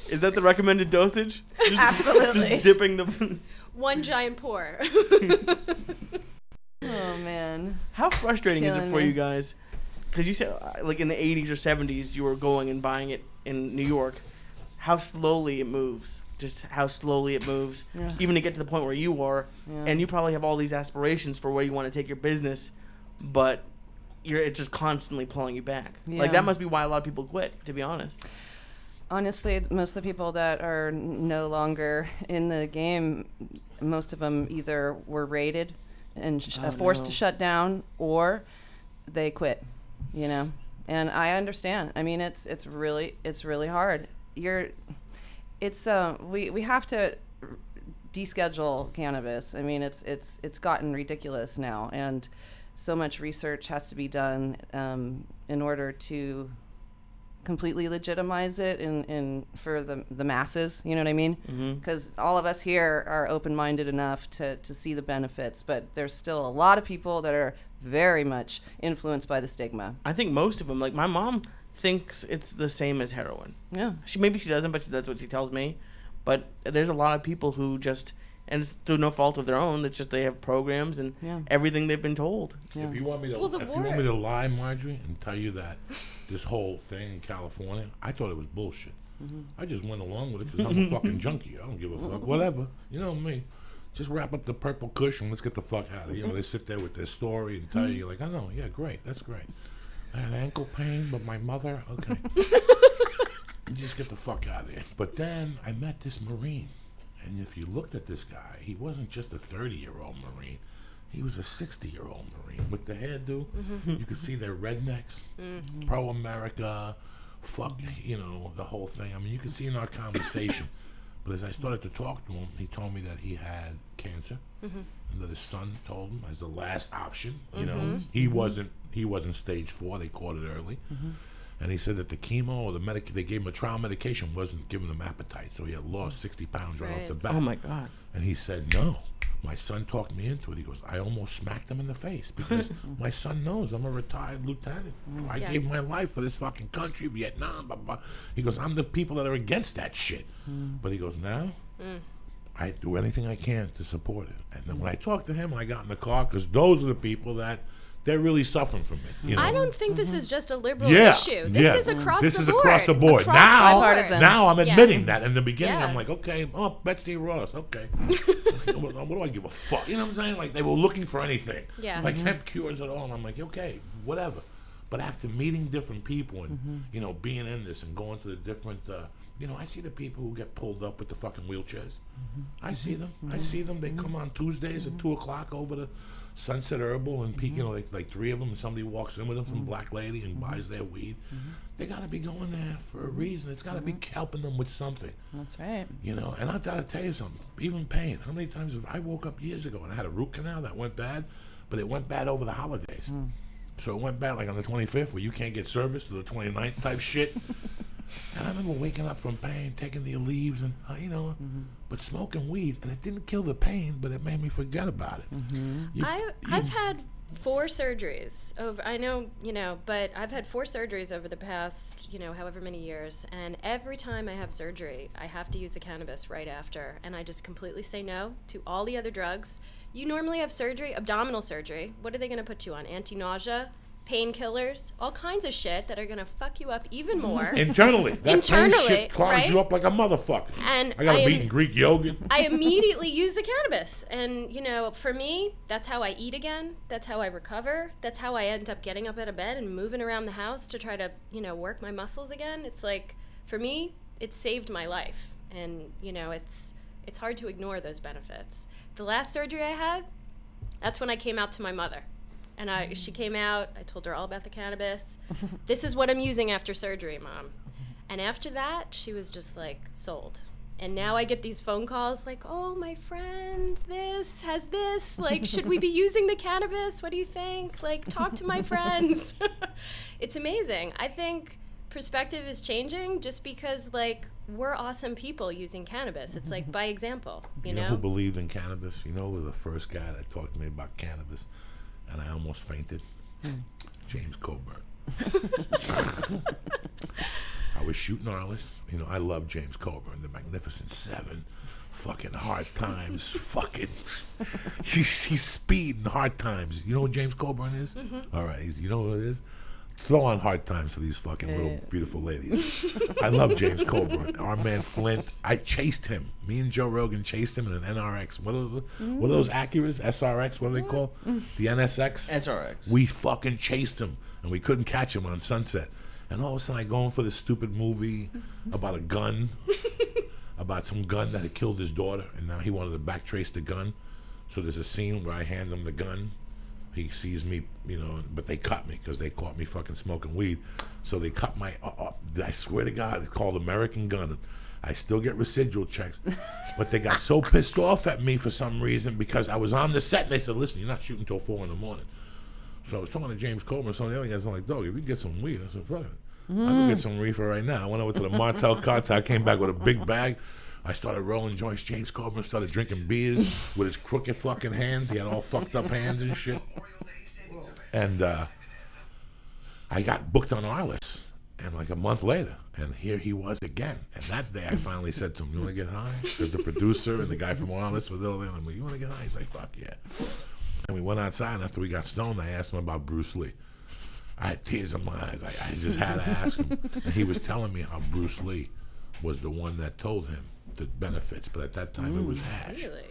Is that the recommended dosage? Just, Absolutely. Just dipping the... One giant pour. Oh man. How frustrating is it Killing for me. you guys? Because you said, like, in the 80s or 70s, you were going and buying it in New York. How slowly it moves. Just how slowly it moves. Yeah. Even to get to the point where you are. Yeah. And you probably have all these aspirations for where you want to take your business. But it's just constantly pulling you back. Like, Yeah. that must be why a lot of people quit, to be honest. Honestly, most of the people that are no longer in the game, most of them either were raided and forced to shut down, or they quit. You know, and I understand. I mean, it's really hard. We have to deschedule cannabis. I mean, it's gotten ridiculous now, and so much research has to be done in order to completely legitimize it in for the masses. You know what I mean? Because all of us here are open-minded enough to see the benefits, but there's still a lot of people that are very much influenced by the stigma. I think most of them, like my mom, thinks it's the same as heroin. Yeah. Maybe she doesn't, but that's what she tells me. But there's a lot of people who just, and it's through no fault of their own, it's just they have programs and everything they've been told. Yeah. If you want me to, if you want me to lie, Marjorie, and tell you that this whole thing in California, I thought it was bullshit. I just went along with it because I'm a fucking junkie. I don't give a fuck. Whatever. You know me. Just wrap up the purple cushion. Let's get the fuck out of here. You know, they sit there with their story and tell you, like, I know, yeah, great. That's great. I had ankle pain, but my mother, okay. Just get the fuck out of there. But then I met this Marine. And if you looked at this guy, he wasn't just a 30-year-old Marine. He was a 60-year-old Marine with the hairdo. You could see their rednecks, pro-America, fuck, you know, the whole thing. I mean, you could see in our conversation. But as I started to talk to him, he told me that he had cancer, and that his son told him as the last option. You know, he wasn't stage 4. They caught it early. And he said that the chemo or the they gave him a trial medication wasn't giving him appetite, so he had lost 60 pounds right off the bat. Oh my God! And he said, no, my son talked me into it. He goes, I almost smacked him in the face because my son knows I'm a retired lieutenant. I gave my life for this fucking country, Vietnam, blah, blah. He goes, I'm the people that are against that shit. But he goes, now I do anything I can to support it. And then when I talked to him, I got in the car because those are the people that they're really suffering from it. You know? I don't think this is just a liberal issue. This is across the board. This is across the board. Across now I'm admitting that. In the beginning, I'm like, okay, oh, Betsy Ross, okay. What do I give a fuck? You know what I'm saying? Like, they were looking for anything. Yeah. Like, hemp cures it all. And I'm like, okay, whatever. But after meeting different people and, you know, being in this and going to the different, you know, I see the people who get pulled up with the fucking wheelchairs. I see them. I see them. They come on Tuesdays at 2 o'clock over to Sunset Herbal, and you know, like 3 of them, and somebody walks in with them, some black lady, and buys their weed. They got to be going there for a reason. It's got to be helping them with something. That's right. You know, and I got to tell you something. Even pain. How many times have I woke up years ago and I had a root canal that went bad, but it went bad over the holidays. So it went bad like on the 25th, where you can't get service, to the 29th type shit. And I remember waking up from pain, taking the leaves, and you know, but smoking weed, and it didn't kill the pain, but it made me forget about it. I've had 4 surgeries over. I know, you know, but I've had 4 surgeries over the past, you know, however many years, and every time I have surgery, I have to use the cannabis right after, and I just completely say no to all the other drugs. You normally have surgery, abdominal surgery. What are they going to put you on? Anti-nausea? Painkillers, all kinds of shit that are gonna fuck you up even more. Internally. That pain shit claws you up like a motherfucker. And I gotta be eating Greek yogurt. I immediately use the cannabis. And, you know, for me, that's how I eat again. That's how I recover. That's how I end up getting up out of bed and moving around the house to try to, you know, work my muscles again. It's like, for me, it saved my life. And, you know, it's hard to ignore those benefits. The last surgery I had, that's when I came out to my mother. And she came out, I told her all about the cannabis. This is what I'm using after surgery, Mom. And after that, she was just like, sold. And now I get these phone calls like, oh, my friend, this has this. Like, should we be using the cannabis? What do you think? Like, talk to my friends. It's amazing. I think perspective is changing just because, like, we're awesome people using cannabis. It's like by example, you know? Who believed in cannabis? You know, the first guy that talked to me about cannabis, and I almost fainted. James Coburn. I was shooting Arliss. You know, I love James Coburn, the Magnificent Seven. Fucking Hard Times. Fucking. He's Speed in Hard Times. You know what James Coburn is? All right. You know what it is? Throw on Hard Times for these fucking little beautiful ladies. I love James Coburn. Our man Flint. I chased him. Me and Joe Rogan chased him in an NRX. What are those Acuras? SRX? What do they call? The NSX? SRX. We fucking chased him, and we couldn't catch him on Sunset. And all of a sudden, I go in for this stupid movie about a gun, about some gun that had killed his daughter, and now he wanted to backtrace the gun. So there's a scene where I hand him the gun. He sees me, you know, but they cut me because they caught me fucking smoking weed. So they cut my, I swear to God, it's called American Gun. I still get residual checks. But they got so pissed off at me for some reason because I was on the set and they said, listen, you're not shooting until 4 in the morning. So I was talking to James Coleman and some of the other guys. I'm like, dog, if you get some weed, I said, fuck it. I'm going to get some reefer right now. I went over to the Martel Cartel. I came back with a big bag. I started rolling joints. James Coleman started drinking beers with his crooked fucking hands. He had all fucked up hands and shit. And I got booked on Arliss. And like a month later, and here he was again. And that day I finally said to him, you want to get high? Because the producer and the guy from Arliss were there. I'm like, you want to get high? He's like, fuck yeah. And we went outside, and after we got stoned, I asked him about Bruce Lee. I had tears in my eyes. I just had to ask him. And he was telling me how Bruce Lee was the one that told him the benefits. But at that time, it was hash. Really?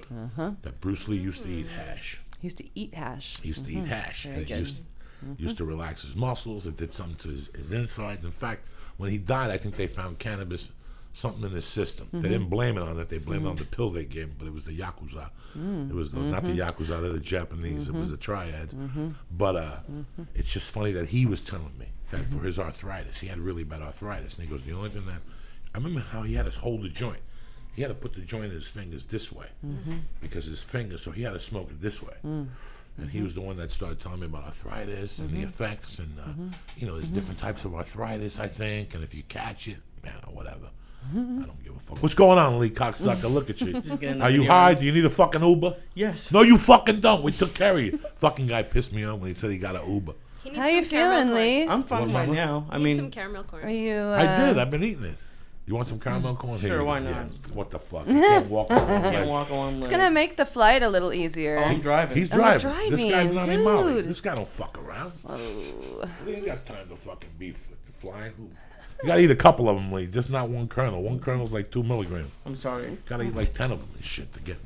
That Bruce Lee used to eat hash. He used to eat hash. He used to eat hash. Very And it good. used to relax his muscles. It did something to his insides. In fact, when he died, I think they found cannabis, something in his system. They didn't blame it on it. They blamed it on the pill they gave him, but it was the Yakuza. It was not the Yakuza, they're the Japanese. It was the triads. But it's just funny that he was telling me that for his arthritis, he had really bad arthritis. And he goes, the only thing that, I remember how he had to hold the joint. He had to put the joint in his fingers this way because his fingers, so he had to smoke it this way. And he was the one that started telling me about arthritis and the effects and, you know, there's different types of arthritis, I think, and if you catch it, man, or whatever. I don't give a fuck. What's going on, Lee Cocksucker? Look at you. Are you high? Do you need a fucking Uber? Yes. No, you fucking don't. We took care of you. Fucking guy pissed me off when he said he got an Uber. He needs How you some caramel feeling, corn. Lee? I'm fine What, right Mama? now. I He needs mean, some caramel corn. Are you? I did. I've been eating it. You want some caramel corn? Here Sure, you go. why Yeah. not? What the fuck? You can't walk on one can't leg. walk on. It's gonna make the flight a little easier. Oh, I'm driving. He's Oh, driving. This guy's driving, not in Molly. dude. This guy don't fuck around. Oh. We ain't got time to fucking be flying. You gotta eat a couple of them, Lee. Just not one kernel. One kernel's like 2 milligrams. I'm sorry. Gotta eat like 10 of them and shit to get,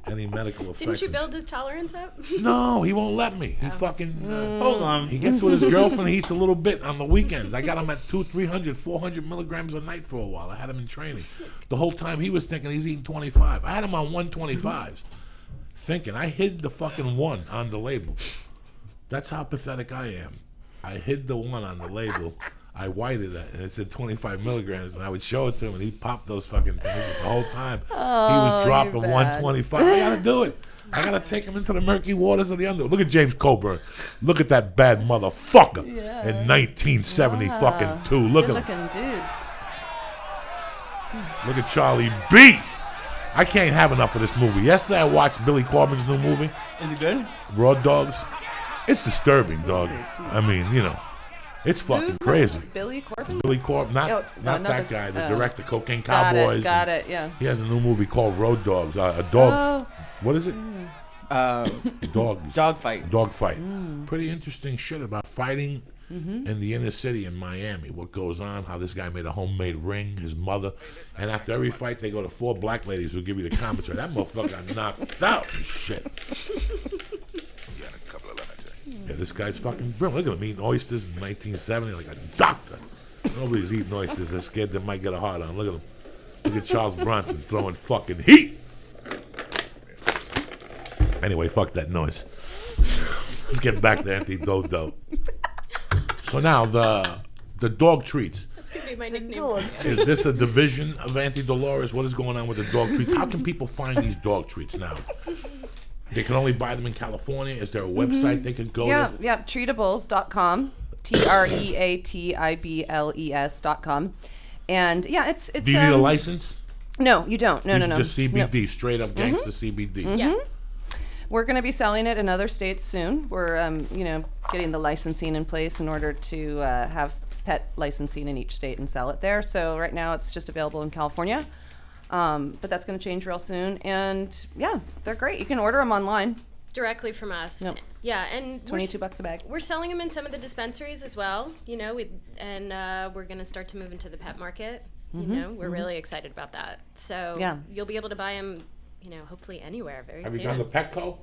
any medical effects. Didn't you build his tolerance up? No, he won't let me. He fucking... Hold on. he gets with his girlfriend. He eats a little bit on the weekends. I got him at 200, 300, 400 milligrams a night for a while. I had him in training. The whole time he was thinking he's eating 25. I had him on 125s. Thinking. I hid the fucking 1 on the label. That's how pathetic I am. I hid the 1 on the label. I whited it, and it said 25 milligrams, and I would show it to him, and he popped those fucking things the whole time. He was dropping you're bad. 125. I gotta do it. I gotta take him into the murky waters of the underworld. Look at James Coburn. Look at that bad motherfucker in 1970 fucking 2. Look Good at him. looking dude. Look at Charlie B. I can't have enough of this movie. Yesterday I watched Billy Corbin's new movie, Is it good? Raw Dogs. It's disturbing, dog. I mean, it's fucking Who's crazy. Billy Corbin? Billy Corbin, not Oh, that another- guy, the oh. director, Cocaine Got Cowboys. it. Got it. Yeah. He has a new movie called Road Dogs. A dog. Oh. What is it? Dogs. Dogfight. Dogfight. Pretty interesting shit about fighting in the inner city in Miami. What goes on, how this guy made a homemade ring, his mother. And after every fight, they go to 4 black ladies who give you the commentary. That motherfucker got knocked out and shit. Yeah, this guy's fucking brilliant. Look at him eating oysters in 1970 like a doctor. Nobody's eating oysters. They're scared they might get a hard on. Look at him. Look at Charles Bronson throwing fucking heat. Anyway, fuck that noise. Let's get back to Auntie Dodo. So now the dog treats. That's gonna be my nickname. Is this a division of Auntie Dolores? What is going on with the dog treats? How can people find these dog treats now? They can only buy them in California. Is there a website they could go Yeah. to? Yeah. Treatables.com. TREATIBLES.com. And yeah, it's. Do you need a license? No, you don't. No, It's no. just CBD, straight up gangsta CBD. Yeah. We're going to be selling it in other states soon. We're, getting the licensing in place in order to have pet licensing in each state and sell it there. So right now it's just available in California, but that's going to change real soon. And yeah, they're great. You can order them online. Directly from us. Yep. Yeah, and $22 a bag. We're selling them in some of the dispensaries as well. We're going to start to move into the pet market. We're really excited about that. So Yeah. you'll be able to buy them, hopefully anywhere very Have soon. you gone to Petco?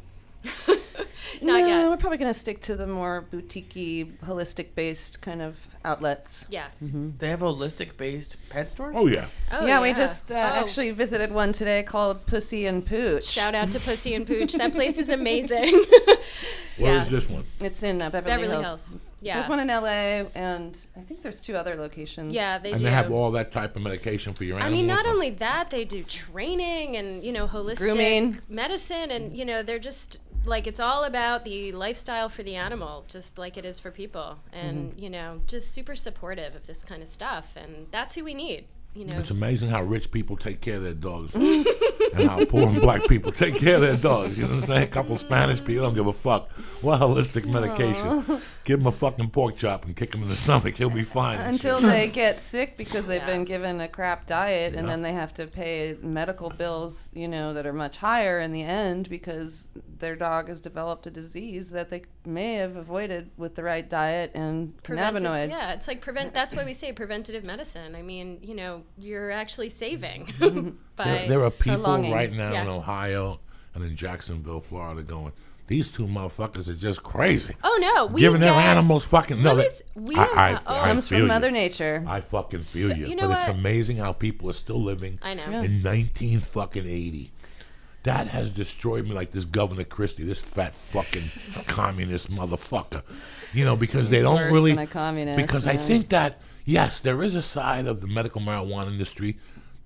Not No, yet. we're probably going to stick to the more boutique-y, holistic-based kind of outlets. Yeah. They have holistic-based pet stores? Oh, yeah. Oh, yeah, we just Oh. actually visited one today called Pussy and Pooch. Shout out to Pussy and Pooch. That place is amazing. Where is this one? It's in Beverly Beverly Hills. Hills. Yeah. There's one in LA, and I think there's 2 other locations. Yeah, they And do. they have all that type of medication for your animals. I mean, not only that, they do training and, holistic Grooming. medicine. And, they're just, like, it's all about the lifestyle for the animal, just like it is for people. And, just super supportive of this kind of stuff. And that's who we need. It's amazing how rich people take care of their dogs and how poor and black people take care of their dogs. You know what I'm saying? A couple Spanish people don't give a fuck. What holistic medication. Give him a fucking pork chop and kick him in the stomach. He'll be fine. Until they get sick because they've been given a crap diet, and then they have to pay medical bills, that are much higher in the end because their dog has developed a disease that they may have avoided with the right diet and cannabinoids. Yeah, it's like that's why we say preventative medicine. I mean, you're actually saving by there are people prolonging. right now in Ohio and in Jacksonville, Florida going, these 2 motherfuckers are just crazy. Oh, no. Giving their animals fucking... No, I comes from Mother Nature. I fucking feel you. know But it's what? amazing how people are still living I know. in 1980. That has destroyed me, like this Governor Christie, this fat fucking communist motherfucker. Because they don't Worse really... than a communist, because I man. think that, yes, there is a side of the medical marijuana industry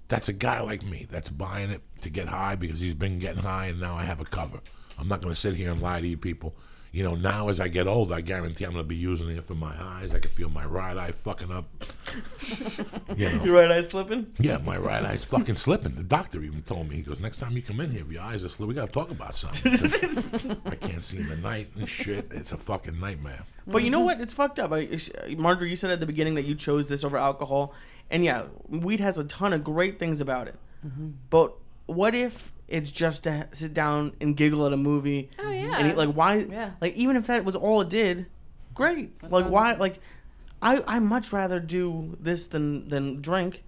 that's a guy like me that's buying it to get high because he's been getting high and now I have a cover. I'm not going to sit here and lie to you people. Now as I get older, I guarantee I'm going to be using it for my eyes. I can feel my right eye fucking up. Your right eye slipping? Yeah, my right eye's fucking slipping. The doctor even told me, he goes, next time you come in here, if your eyes are slipping, we got to talk about something. I can't see in the night and shit. It's a fucking nightmare. But you know what? It's fucked up. Marjorie, you said at the beginning that you chose this over alcohol. And yeah, weed has a ton of great things about it. Mm-hmm. But what if it's just to sit down and giggle at a movie? Oh, yeah. And eat, like, why? Yeah. Like, even if that was all it did, great. Like, why? Like, I much rather do this than drink.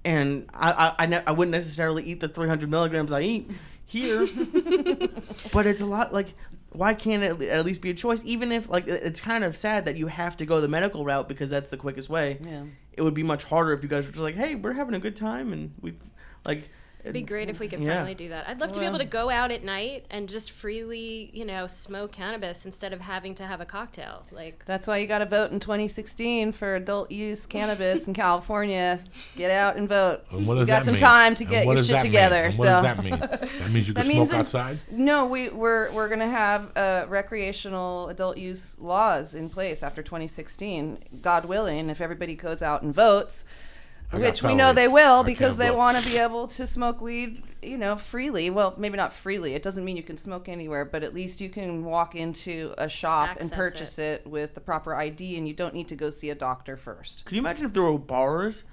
And I wouldn't necessarily eat the 300 milligrams I eat here. But it's a lot, like... Why can't it at least be a choice? Even if, like, it's kind of sad that you have to go the medical route because that's the quickest way. Yeah. It would be much harder if you guys were just like, hey, we're having a good time and we, like... It'd be great if we could finally do that. I'd love to be able to go out at night and just freely, smoke cannabis instead of having to have a cocktail. Like, That's why you got to vote in 2016 for adult use cannabis in California. Get out and vote. And what does You got that some mean? time to And get what your does shit that mean? together. And So what does that mean? That means you can smoke outside? No, we're going to have recreational adult use laws in place after 2016. God willing, if everybody goes out and votes, which we know they will because they want to be able to smoke weed, freely. Well, maybe not freely. It doesn't mean you can smoke anywhere, but at least you can walk into a shop and purchase it with the proper ID, and you don't need to go see a doctor first. Could you imagine if there were bars?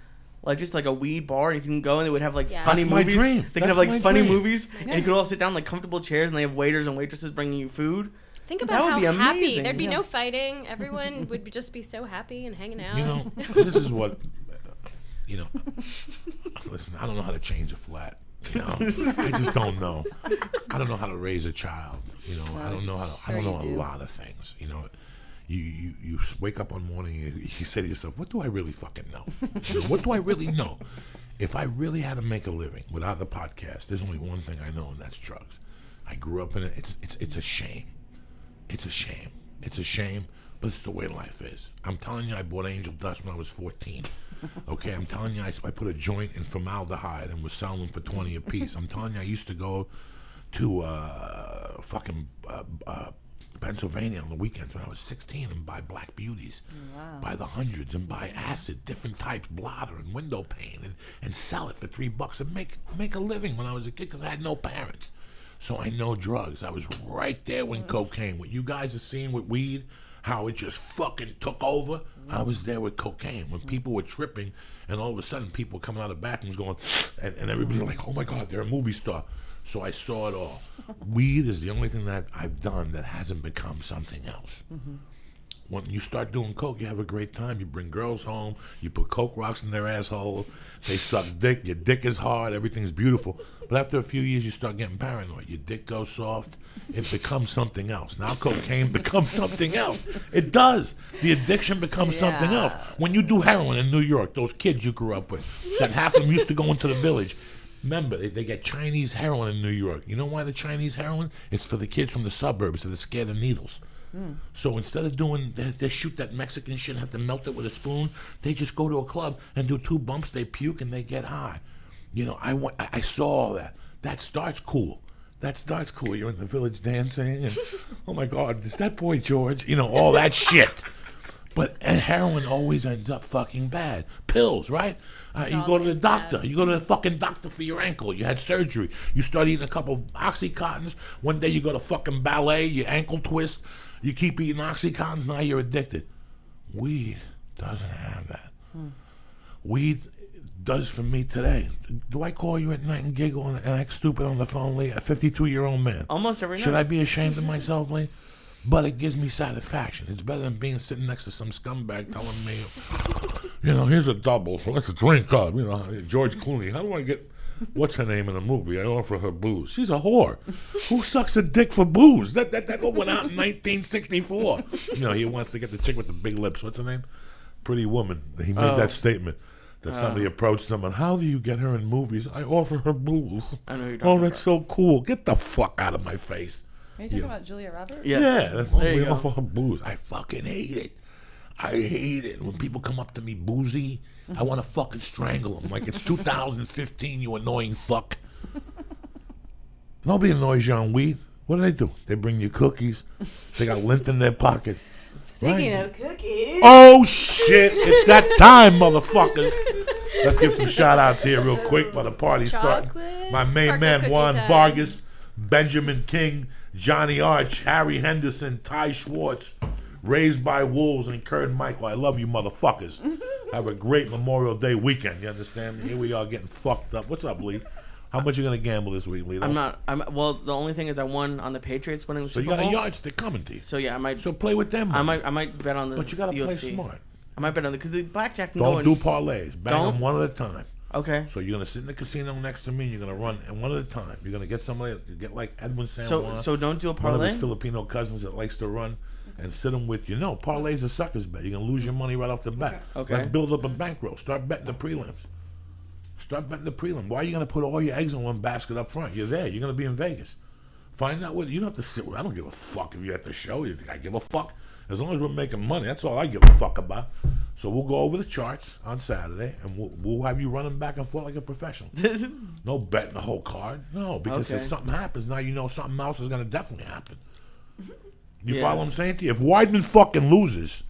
Like, just like a weed bar, and you can go and they would have, like, funny That's my movies. dream. They could have, That's like, my funny dream. movies, and you could all sit down in, like, comfortable chairs, and they have waiters and waitresses bringing you food. think about how be happy. amazing. There'd be no fighting. Everyone would just be so happy and hanging out. This is what... listen, I don't know how to change a flat. I just don't know. I don't know how to raise a child. I don't know how to. I don't know a lot of things. You wake up one morning and you say to yourself, "What do I really fucking know? What do I really know? If I really had to make a living without the podcast, there's only one thing I know, and that's drugs. I grew up in it. It's a shame. It's a shame. It's a shame, but it's the way life is. I'm telling you, I bought Angel Dust when I was 14. Okay, I'm telling you, I put a joint in formaldehyde and was selling them for 20 a piece. I'm telling you, I used to go to Pennsylvania on the weekends when I was 16 and buy Black Beauties by the hundreds and buy acid, different types, blotter and window pane, and sell it for $3 and make a living when I was a kid because I had no parents. So I know drugs. I was right there when cocaine, what you guys are seeing with weed, how it just fucking took over. I was there with cocaine when people were tripping and all of a sudden people were coming out of bathrooms going, and everybody was like, oh my God, they're a movie star. So I saw it all. Weed is the only thing that I've done that hasn't become something else. When you start doing coke, you have a great time. You bring girls home. You put coke rocks in their asshole. They suck dick. Your dick is hard. Everything's beautiful. But after a few years, you start getting paranoid. Your dick goes soft. It becomes something else. Now cocaine becomes something else. It does. The addiction becomes something else. When you do heroin in New York, those kids you grew up with, that half of them used to go into the village. Remember, they get Chinese heroin in New York. You know why the Chinese heroin? It's for the kids from the suburbs that are scared of needles. So instead of doing, they shoot that Mexican shit, have to melt it with a spoon. They just go to a club and do 2 bumps. They puke and they get high. You know, I saw all that. That starts cool. You're in the village dancing, and oh my God, is that boy George? You know, all that shit. And heroin always ends up fucking bad. Pills, right? You go to the doctor. You go to the fucking doctor for your ankle. You had surgery. You start eating a couple of Oxycontins. One day you go to fucking ballet. Your ankle twist. You keep eating Oxycontins. Now you're addicted. Weed doesn't have that. Weed does for me today. Do I call you at night and giggle and act stupid on the phone, Lee? A 52-year-old man. Almost every night. Should I be ashamed of myself, Lee? But it gives me satisfaction. It's better than being sitting next to some scumbag telling me, you know, here's a double. So let's drink up. You know, George Clooney. How do I get, what's her name in the movie? I offer her booze. She's a whore. Who sucks a dick for booze? That went out in 1964. You know, he wants to get the chick with the big lips. What's her name? Pretty Woman. He made that statement. That somebody approached him and, how do you get her in movies? I offer her booze. I know you're talking that's so cool. Get the fuck out of my face. Are you talking about Julia Roberts? Yes. Yeah, that's There you we go. offer her booze. I fucking hate it. I hate it. When people come up to me boozy, I want to fucking strangle them. Like it's 2015, you annoying fuck. Nobody annoys you on weed. What do? They bring you cookies. They got lint in their pocket. Speaking of cookies. Oh, shit. It's that time, motherfuckers. Let's give some shout-outs here real quick while the party's starting. My main man, Juan Vargas, Benjamin King, Johnny Arch, Harry Henderson, Ty Schwartz, Raised by Wolves, and Kurt Michael. I love you, motherfuckers. Have a great Memorial Day weekend. You understand me? Here we are getting fucked up. What's up, Lee? How much you gonna gamble this week, Lee? Well, the only thing is I won on the Patriots winning the So Super you got Bowl. a yardstick coming to you. So yeah, I might. So play with them. I might bet on the. But you gotta UFC. play smart. I might bet on because the blackjack can Don't go do parlays. Bang them one at a time. Okay. So you're gonna sit in the casino next to me, and you're gonna run, and one at a time. You're gonna get somebody, get like Edwin San Juan. So don't do a One parlay. of his Filipino cousins that likes to run, and sit them with you. No, parlays are suckers bet. You're gonna lose your money right off the bat. Okay. Let's build up a bankroll. Start betting the prelims. Why are you gonna put all your eggs in one basket up front? You're there. You're gonna be in Vegas. Find out what you don't have to sit with. I don't give a fuck if you're at the show. You think I give a fuck? As long as we're making money, that's all I give a fuck about. So we'll go over the charts on Saturday, and we'll have you running back and forth like a professional. No betting the whole card. No, because if something happens, now you know something else is going to definitely happen. You follow what I'm saying to you? If Weidman fucking loses,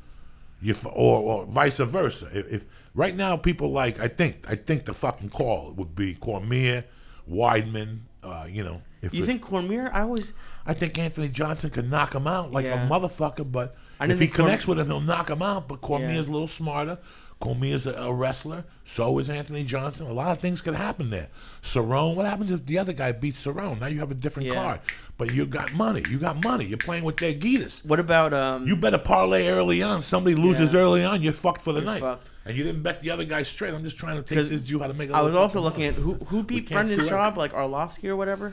or vice versa. If right now people like, I think the fucking call would be Cormier, Weidman. You know, if you think Cormier? I think Anthony Johnson could knock him out like a motherfucker, but if he connects with him, he'll knock him out. But Cormier's a little smarter. Cormier's a wrestler. So is Anthony Johnson. A lot of things could happen there. Cerrone, what happens if the other guy beats Cerrone? Now you have a different card. But you got money. You're playing with their Gitas. What about You bet a parlay early on. Somebody loses early on, you're fucked for the night. Fucked. And you didn't bet the other guy straight. I'm just trying to take this Jew how to make. I was also looking at who beat Brendan Schaub, like Arlovsky or whatever.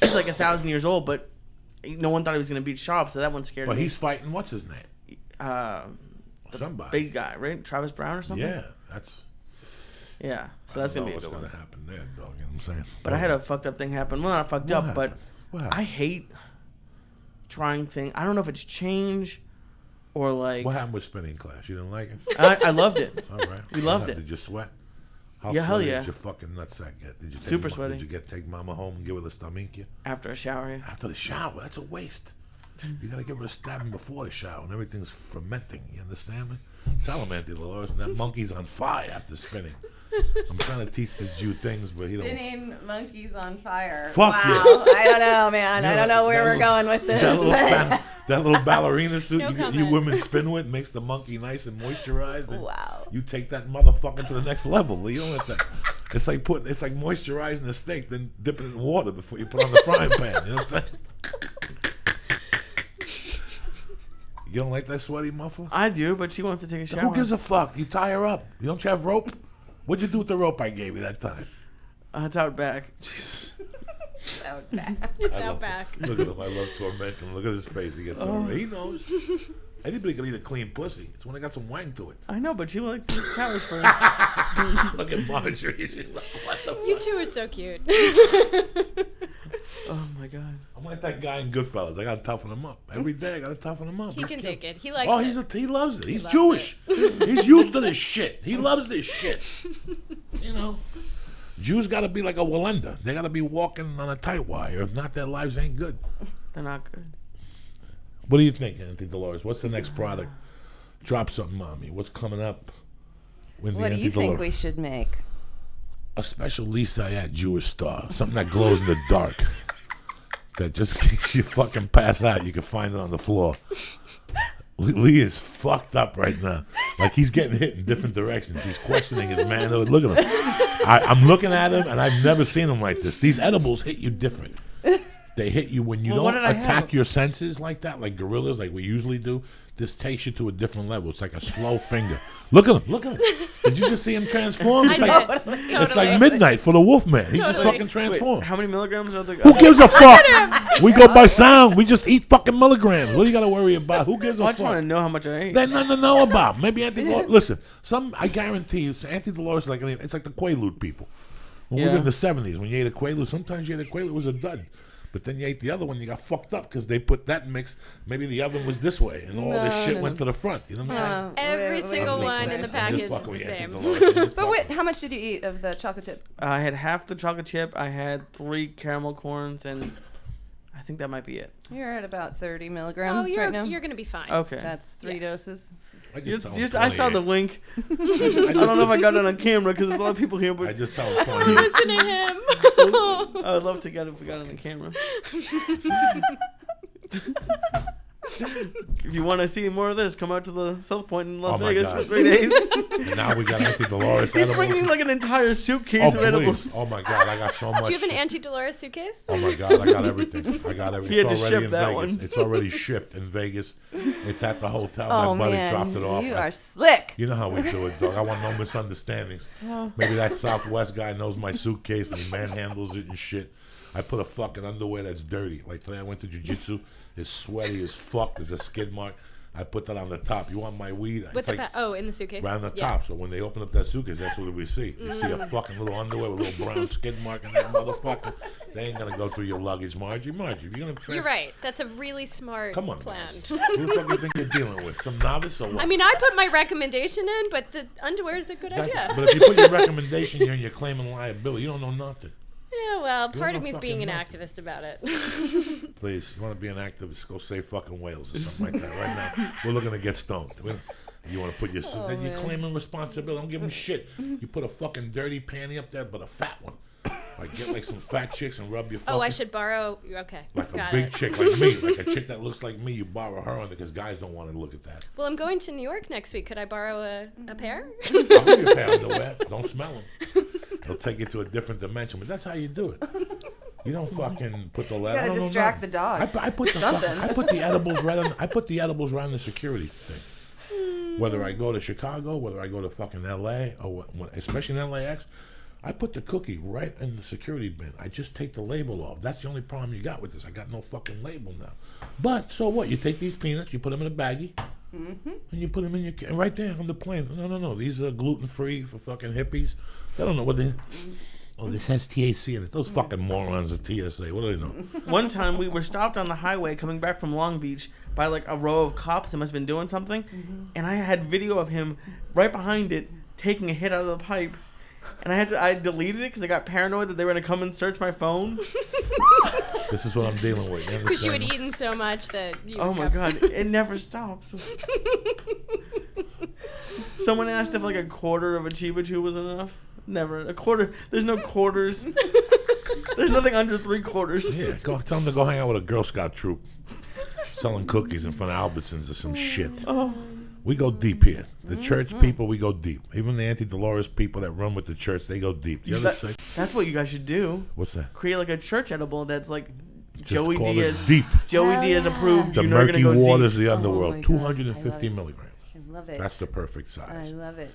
He's like 1,000 years old, but no one thought he was going to beat Schaub, so that one scared me. But he's fighting. What's his name? Somebody. Big guy, right? Travis Brown or something. Yeah, that's. Yeah, so that's gonna be a what's good one. gonna happen there, dog. You know what I'm saying? But I had a fucked up thing happen. Well, not fucked up, but I hate trying things. I don't know if it's change or like. What happened with spinning class? You didn't like it? I loved it. All right. We loved it. Did you sweat? How Yeah, hell sweaty yeah. Did your fucking nutsack get? Did you Super sweaty. Did you take mama home and give her the stomach? After a shower, yeah. After the shower, that's a waste. You gotta give her a stabbing before the shower, and everything's fermenting. You understand me? Tell him, Auntie Dolores, that monkey's on fire after spinning. I'm trying to teach this Jew things, but he don't. Spinning monkeys on fire. Fuck wow. you. I don't know, man. I don't know where we're going with this. That little ballerina suit No you women spin with makes the monkey nice and moisturized. And wow. You take that motherfucker to the next level. You don't have to. It's like moisturizing the steak, then dipping it in water before you put on the frying pan. You know what I'm saying? You don't like that sweaty muffler? I do, but she wants to take a shower. Who gives a fuck? You tie her up. You don't have rope? What'd you do with the rope I gave you that time? It's out back. Jesus. Out back. It's out back. Look at him. I love tormenting him. Look at his face. He gets over. He knows. Anybody can eat a clean pussy. It's when it got some wang to it. I know, but she likes to showers first. Look at Marjorie. She's like, what the fuck? You two are so cute. Oh my God. I'm like that guy in Goodfellas. I gotta toughen him up every day. I gotta toughen him up. He can take it. He likes it. He loves it. He's loves Jewish. He's used to this shit. He loves this shit. You know, Jews gotta be like a Walenda. They gotta be walking on a tight wire. If not, their lives ain't good. They're not good. What do you think, Auntie Dolores? What's the next product? Drop something on me. What's coming up? What do you think we should make? A special Syatt Jewish star. Something that glows in the dark. That just makes you fucking pass out. You can find it on the floor. Lee is fucked up right now. Like he's getting hit in different directions. He's questioning his manhood. Look at him. I'm looking at him and I've never seen him like this. These edibles hit you different. They hit you when you don't attack your senses like that, like gorillas, like we usually do. This takes you to a different level. It's like a slow finger. Look at him. Look at him. Did you just see him transform? It's It's like midnight for the Wolfman. He just fucking transformed. How many milligrams are there? Who gives a fuck? We go by sound. We just eat fucking milligrams. What do you got to worry about? Who gives a fuck? I just want to know how much I ate. There's nothing to know about. Maybe Auntie Dolores. Listen, I guarantee you, Auntie Dolores is it's like the Quaalude people. When we were in the 70s, when you ate a Quaalude, sometimes you ate a Quaalude, it was a dud. But then you ate the other one, you got fucked up because they put that mix. Maybe the oven was this way, and all this shit went to the front. You know what I'm saying? Every single one in the package is the same. But wait, how much did you eat of the chocolate chip? I had half the chocolate chip. I had 3 caramel corns, and I think that might be it. You're at about 30 milligrams right now. You're going to be fine. Okay. That's 3 doses. I saw the wink. I don't know if I got it on camera because there's a lot of people here, but I just tell him 28. Listen to him. I would love to get it if we got it on camera. If you want to see more of this, come out to the South Point in Las Vegas for 3 days. And now we got Auntie Dolores He's edibles. bringing like an entire suitcase of edibles. Oh my God, I got so much. Do you have an Auntie Dolores suitcase? Oh my God, I got everything. I got everything. He had It's to already ship in that Vegas. one. It's already shipped in Vegas. It's at the hotel. Oh My buddy man, dropped it off. you are slick. You know how we do it, dog. I want no misunderstandings. Maybe that Southwest guy knows my suitcase and he manhandles it and shit. I put a fucking underwear that's dirty. Like today I went to jiu-jitsu. It's sweaty as fuck. There's a skid mark. I put that on the top. You want my weed? With in the suitcase? Around the top. So when they open up that suitcase, that's what we see. You see a fucking little underwear with a little brown skid mark in that motherfucker. They ain't going to go through your luggage, Marjorie. If you're going to... You're right. That's a really smart plan. Guys. Who the fuck do you think you're dealing with? Some novice or what? I mean, I put my recommendation in, but the underwear is a good idea. But if you put your recommendation here and you're claiming liability, you don't know nothing. Yeah, well, part of me is being an activist about it. Please, you want to be an activist, go save fucking whales or something like that. Right now, we're looking to get stoned. You want to put your... then you're claiming responsibility. Don't give them shit. You put a fucking dirty panty up there, but a fat one. Like, get like some fat chicks and rub your fucking... Oh, I should borrow... Okay, like a big chick like me. Like a chick that looks like me, you borrow her on because guys don't want to look at that. Well, I'm going to New York next week. Could I borrow a pair? I'll give you a pair of underwear. Don't smell them. They'll take you to a different dimension, but that's how you do it. You don't fucking put the letter. You gotta distract the dogs. I put the edibles right on. I put the edibles right on the security thing. Whether I go to Chicago, whether I go to fucking LA, or especially in LAX, I put the cookie right in the security bin. I just take the label off. That's the only problem you got with this. I got no fucking label now. But so what? You take these peanuts, you put them in a baggie, and you put them in your right there on the plane. No. These are gluten free for fucking hippies. They don't know what they. Oh, this has THC in it. Those fucking morons at TSA. What do they know? One time we were stopped on the highway coming back from Long Beach by like a row of cops that must have been doing something. And I had video of him right behind it taking a hit out of the pipe. And I deleted it because I got paranoid that they were going to come and search my phone. This is what I'm dealing with. Because you had eaten so much that you... Oh my God, it never stops. Someone asked if like a quarter of a Chiba Chew was enough. Never. A quarter. There's no quarters. There's nothing under 3 quarters. Yeah, tell them to go hang out with a Girl Scout troop. Selling cookies in front of Albertsons or some shit. Oh. We go deep here. The church people, we go deep. Even the Auntie Dolores people that run with the church, they go deep. The other side, that's what you guys should do. What's that? Create like a church edible that's like Just Joey call Diaz. it deep. Joey Diaz approved. The you know you're murky gonna go waters deep. of the underworld. my God. 250 milligrams. I love it. That's the perfect size. I love it.